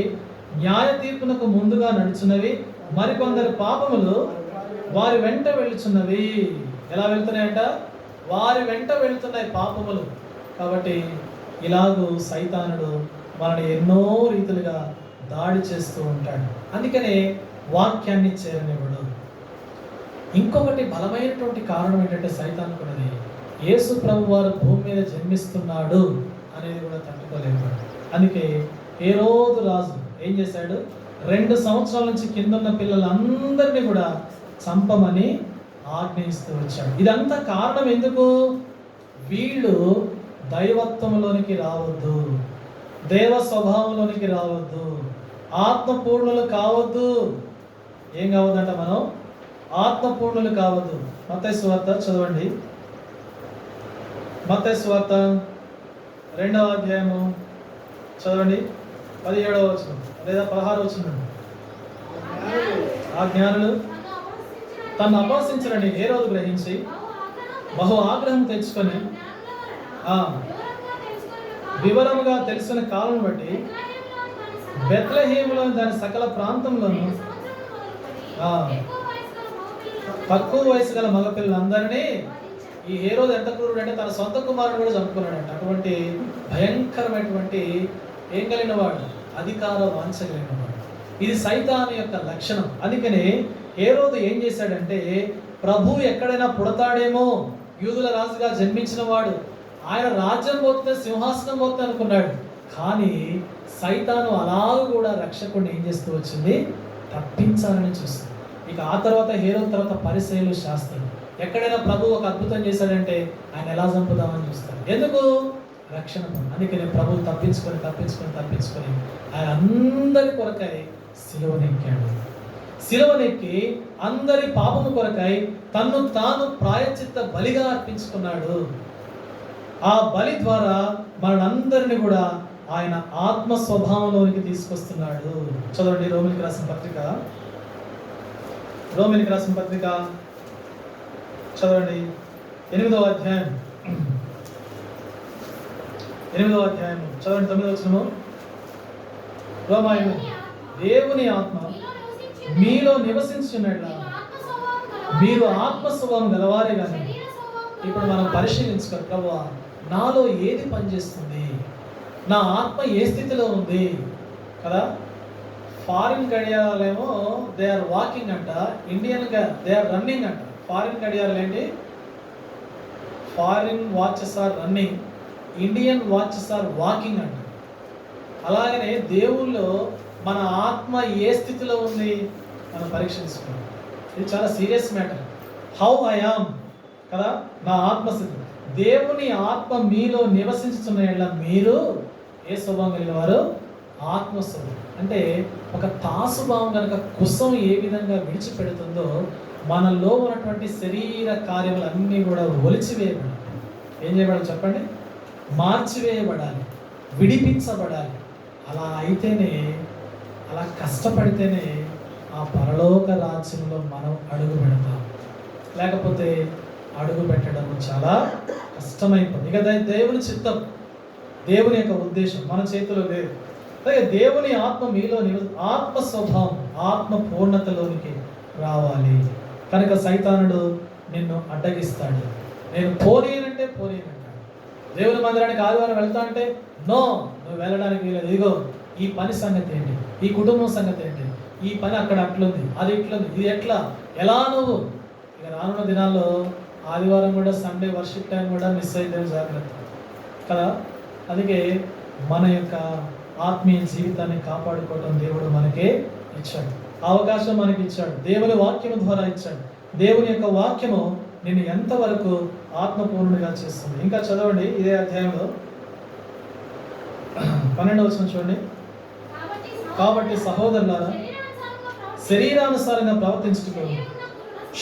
న్యాయ తీర్పునకు ముందుగా నడుచున్నవి, మరికొందరి పాపములు వారి వెంట వెళుచున్నవి. ఎలా వెళ్తున్నాయంట? వారి వెంట వెళుతున్నాయి పాపములు. కాబట్టి ఇలాగూ సైతానుడు మనల్ని ఎన్నో రీతులుగా దాడి చేస్తూ ఉంటాడు. అందుకనే వాక్యాన్ని చేరనివ్వడు. ఇంకొకటి బలమైనటువంటి కారణం ఏంటంటే సైతానుకున్నది, యేసు ప్రభు వారు భూమి మీద జన్మిస్తున్నాడు అనేది కూడా తట్టుకోలేదు. అందుకే హేరోదు రాజు ఏం చేశాడు? 2 సంవత్సరాల నుంచి కింద ఉన్న పిల్లలందరినీ కూడా చంపమని ఆజ్ఞ ఇస్తూ వచ్చాడు. ఇదంతా కారణం ఎందుకు? వీళ్ళు దైవత్వంలోనికి రావద్దు, దేవ స్వభావంలోనికి రావద్దు, ఆత్మపూర్ణులు కావద్దు. ఏం కావద్దంట? మనం ఆత్మపూర్ణులు కావద్దు. మత్తయి సువార్త చదవండి. మత్తయి సువార్త 2వ అధ్యాయము చదవండి, 17వ వచనం లేదా 16వ వచనం. ఆ జ్ఞానులు తను అపహసించరని హేరోదు గ్రహించి బహు ఆగ్రహం తెచ్చుకొని వివరముగా తెలిసిన కాలం బట్టి బెత్లెహేములో దాని సకల ప్రాంతంలోను తక్కువ వయసు గల మగపిల్లలందరినీ, ఈ హేరోదు ఎంత క్రూరుడు అంటే తన సొంత కుమారుడు కూడా చంపుకున్నాడంట. అటువంటి భయంకరమైనటువంటి ఏం కలిగిన వాడు? అధికార వాంఛ కలిగిన వాడు. ఇది సైతాను యొక్క లక్షణం. అందుకనే హేరోదు ఏం చేశాడంటే, ప్రభు ఎక్కడైనా పుడతాడేమో, యూదుల రాజుగా జన్మించిన వాడు, ఆయన రాజ్యం పోతే సింహాసనం పోతే అనుకున్నాడు. కానీ సైతాను అలాగ కూడా రక్షకుడిని ఏం చేస్తూ వచ్చింది? తప్పించాలని చూస్తుంది. ఇక ఆ తర్వాత హేరోదు తర్వాత పరిసయ్యులు, శాస్త్రులు ఎక్కడైనా ప్రభు ఒక అద్భుతం చేశాడంటే ఆయన ఎలా చంపుదామని చూస్తారు. ఎందుకు? రక్షణ. అందుకని ప్రభు తప్పించుకొని ఆయన అందరి కొరకై సిలువనెక్కాడు. సిలువనెక్కి అందరి పాపము కొరకై తన్ను తాను ప్రాయశ్చిత్త బలిగా అర్పించుకున్నాడు. ఆ బలి ద్వారా మనందరిని కూడా ఆయన ఆత్మ స్వభావంలోనికి తీసుకొస్తున్నాడు. చదవండి రోమిలికి రాసిన పత్రిక చదవండి 8వ అధ్యాయం చదవండి 9వ వచనము. రోమాయను దేవుని ఆత్మ మీలో నివసించున్నట్లా మీరు ఆత్మ స్వభావం గలవారే కానీ. ఇప్పుడు మనం పరిశీలించుకోవాలి, ప్రభువా నాలో ఏది పనిచేస్తుంది, నా ఆత్మ ఏ స్థితిలో ఉంది కదా. ఫారిన్ గడియారాలేమో దే ఆర్ వాకింగ్ అంట, ఇండియన్గా దే ఆర్ రన్నింగ్ అంట. ఫారిన్ గడియారాలు ఏంటి? Foreign watches are running, Indian watches are walking అంట. అలాగనే దేవుల్లో మన ఆత్మ ఏ స్థితిలో ఉంది మనం పరీక్షించుకోవాలి. ఇది చాలా serious matter. How I am కదా, నా ఆత్మస్థితి. దేవుని ఆత్మ మీలో నివసించుతున్న మీరు ఏ స్వభావం కలిగిన వారు? ఆత్మస్వభావం. అంటే ఒక తాసుభావం కనుక కుసం ఏ విధంగా విడిచిపెడుతుందో మనలో ఉన్నటువంటి శరీర కార్యములన్నీ కూడా ఒలిచివేయబడాలి. ఏం చేయబడాలి చెప్పండి? మార్చివేయబడాలి, విడిపించబడాలి. అలా అయితేనే, అలా కష్టపడితేనే ఆ పరలోక రాజ్యంలో మనం అడుగు పెడతాం. లేకపోతే అడుగు పెట్టడం చాలా కష్టమైపోతుంది. ఇక దేవుని చిత్తం, దేవుని యొక్క ఉద్దేశం మన చేతిలో లేదు. అలాగే దేవుని ఆత్మ మీలో ఆత్మ స్వభావం, ఆత్మ పూర్ణతలోనికి రావాలి. కనుక సైతానుడు నిన్ను అడ్డగిస్తాడు. నేను పోనీనంటే పోనీనంటాడు. దేవుని మందిరానికి ఆదివారం వెళ్తా అంటే నో, నువ్వు వెళ్ళడానికి వీలేదు. ఇదిగో ఈ పని సంగతి ఏంటి, ఈ కుటుంబం సంగతి ఏంటి, ఈ పని అక్కడ అట్లుంది, అది ఇట్లుంది, ఇది ఎట్లా, ఎలా నువ్వు. ఇక రానున్న దినాల్లో ఆదివారం కూడా, సండే వర్షిప్ టైం కూడా మిస్ అయితే జాగ్రత్త కదా. అందుకే మన యొక్క ఆత్మీయ జీవితాన్ని కాపాడుకోవడం దేవుడు మనకే ఇచ్చాడు, అవకాశం మనకి ఇచ్చాడు, దేవుని వాక్యము ద్వారా ఇచ్చాడు. దేవుని యొక్క వాక్యము నిన్ను ఎంతవరకు ఆత్మపూర్ణుడిగా చేస్తుంది. ఇంకా చదవండి ఇదే అధ్యాయంలో 12వ వచనం చూడండి. కాబట్టి సహోదరులారా, శరీరానుసారంగా ప్రవర్తించుటకు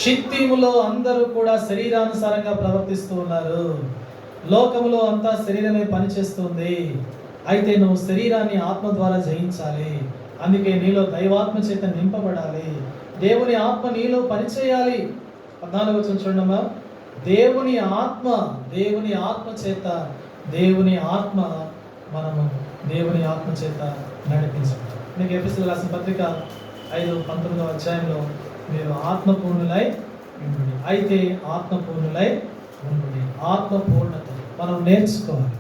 షిత్తీములో అందరూ కూడా శరీరానుసారంగా ప్రవర్తిస్తూ ఉన్నారు. లోకములో అంతా శరీరమే పనిచేస్తుంది. అయితే నువ్వు శరీరాన్ని ఆత్మ ద్వారా జయించాలి. అందుకే నీలో దైవాత్మ చేత నింపబడాలి. దేవుని ఆత్మ నీలో పనిచేయాలి. 14వ వచనం చూడమ్మా. దేవుని ఆత్మ చేత, దేవుని ఆత్మ మనము దేవుని ఆత్మ చేత నడిపించాలి. నీకు ఎఫెసీయులకు రాసిన పత్రిక 5:19వ అధ్యాయంలో మీరు ఆత్మపూర్ణులై ఉండుడి. అయితే ఆత్మపూర్ణులై ఉండుడి. ఆత్మపూర్ణత మనం నేర్చుకోవాలి.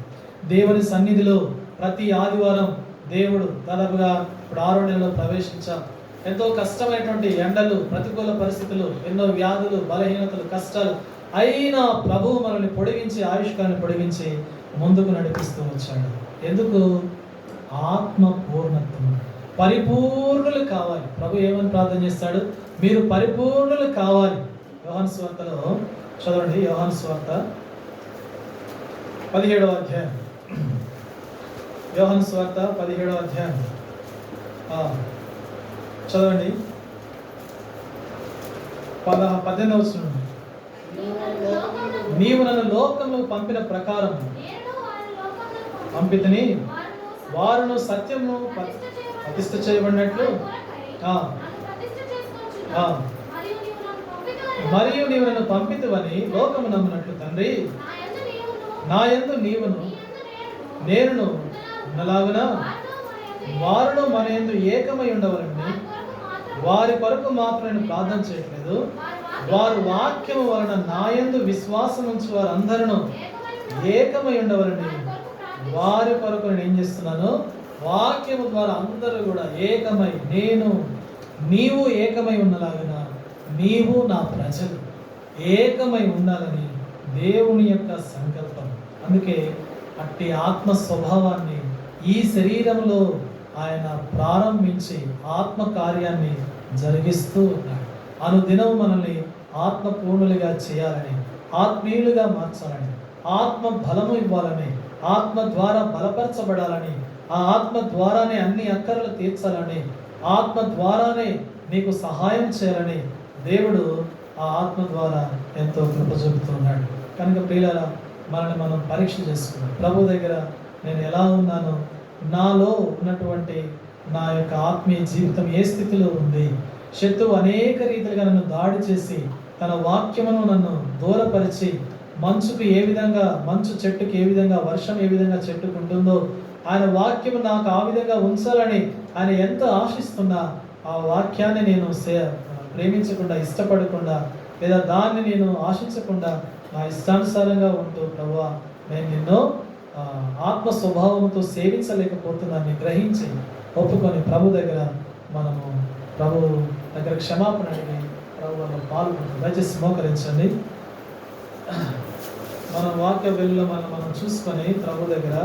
దేవుని సన్నిధిలో ప్రతి ఆదివారం దేవుడు దాదాపుగా ఇప్పుడు 6వ నెలలో ప్రవేశించాం. ఎంతో కష్టమైనటువంటి ఎండలు, ప్రతికూల పరిస్థితులు, ఎన్నో వ్యాధులు, బలహీనతలు, కష్టాలు అయినా ప్రభువు మనల్ని పొడిగించి, ఆయుష్కాన్ని పొడిగించి ముందుకు నడిపిస్తూ వచ్చాడు. ఎందుకు? ఆత్మ పూర్ణత్వం, పరిపూర్ణులు కావాలి. ప్రభు ఏమని ప్రార్థన చేస్తాడు? మీరు పరిపూర్ణులు కావాలి. యోహాను సువార్తలో చదవండి. యోహాను సువార్త 17వ అధ్యాయం. యోహాను సువార్త 17వ అధ్యాయం చదవండి. 18వ వచనం నుండి. నీవు నన్ను లోకంలో పంపిన ప్రకారం పంపితిని, వారును సత్యము ప్రతిష్ఠ చేయబడినట్లు మరియు నీవు నన్ను పంపితివని లోకము నమ్మునట్లు తండ్రి, నా యందు నీవును నేనును ఉన్నలాగున వారును మన యందు ఏకమై ఉండవలని వారి కొరకు మాత్రం నేను ప్రార్థన చేయట్లేదు. వారు వాక్యము వలన నా యందు విశ్వాసం ఉంచి వారు అందరూ ఏకమై ఉండవలని వారి కొరకు నేను ఏం చేస్తున్నాను? వాక్యము ద్వారా అందరూ కూడా ఏకమై, నేను నీవు ఏకమై ఉన్నలాగున నీవు నా ప్రజలు ఏకమై ఉండాలని దేవుని యొక్క సంకల్పం. అందుకే అట్టి ఆత్మ స్వభావాన్ని ఈ శరీరంలో ఆయన ప్రారంభించి ఆత్మ కార్యాన్ని జరిగిస్తూ ఉన్నాడు. అనుదినం మనల్ని ఆత్మ పూర్ణులుగా చేయాలని, ఆత్మీయులుగా మార్చాలని, ఆత్మ బలము ఇవ్వాలని, ఆత్మ ద్వారా బలపరచబడాలని, ఆ ఆత్మ ద్వారానే అన్ని అక్కరలు తీర్చాలని, ఆత్మ ద్వారానే నీకు సహాయం చేయాలని దేవుడు ఆ ఆత్మ ద్వారా ఎంతో కృప చూపుతున్నాడు. కనుక ప్రియులారా, మనల్ని మనం పరీక్ష చేసుకున్నాం. ప్రభు దగ్గర నేను ఎలా ఉన్నానో, నాలో ఉన్నటువంటి నా యొక్క ఆత్మీయ జీవితం ఏ స్థితిలో ఉంది? శత్రువు అనేక రీతిలుగా నన్ను దాడి చేసి తన వాక్యమును నన్ను దూరపరిచి, మంచుకు ఏ విధంగా, మంచు చెట్టుకు ఏ విధంగా, వర్షం ఏ విధంగా చెట్టుకుంటుందో ఆయన వాక్యము నాకు ఆ విధంగా ఉంచాలని ఆయన ఎంత ఆశిస్తున్నా ఆ వాక్యాన్ని నేను ప్రేమించకుండా, ఇష్టపడకుండా, లేదా దాన్ని నేను ఆశించకుండా నా ఇష్టానుసారంగా ఉంటూ, ప్రభువా నేను నిన్ను ఆత్మ స్వభావంతో సేవించలేకపోతున్నాన్ని గ్రహించి ఒప్పుకొని ప్రభు దగ్గర మనము ప్రభు దగ్గర క్షమాపణ అడిగి ప్రభు వల్ల పాల్గొంటాం. దయచేసి మోకరించండి. మనం వాక్య వెలుగులో మనం చూసుకొని ప్రభు దగ్గర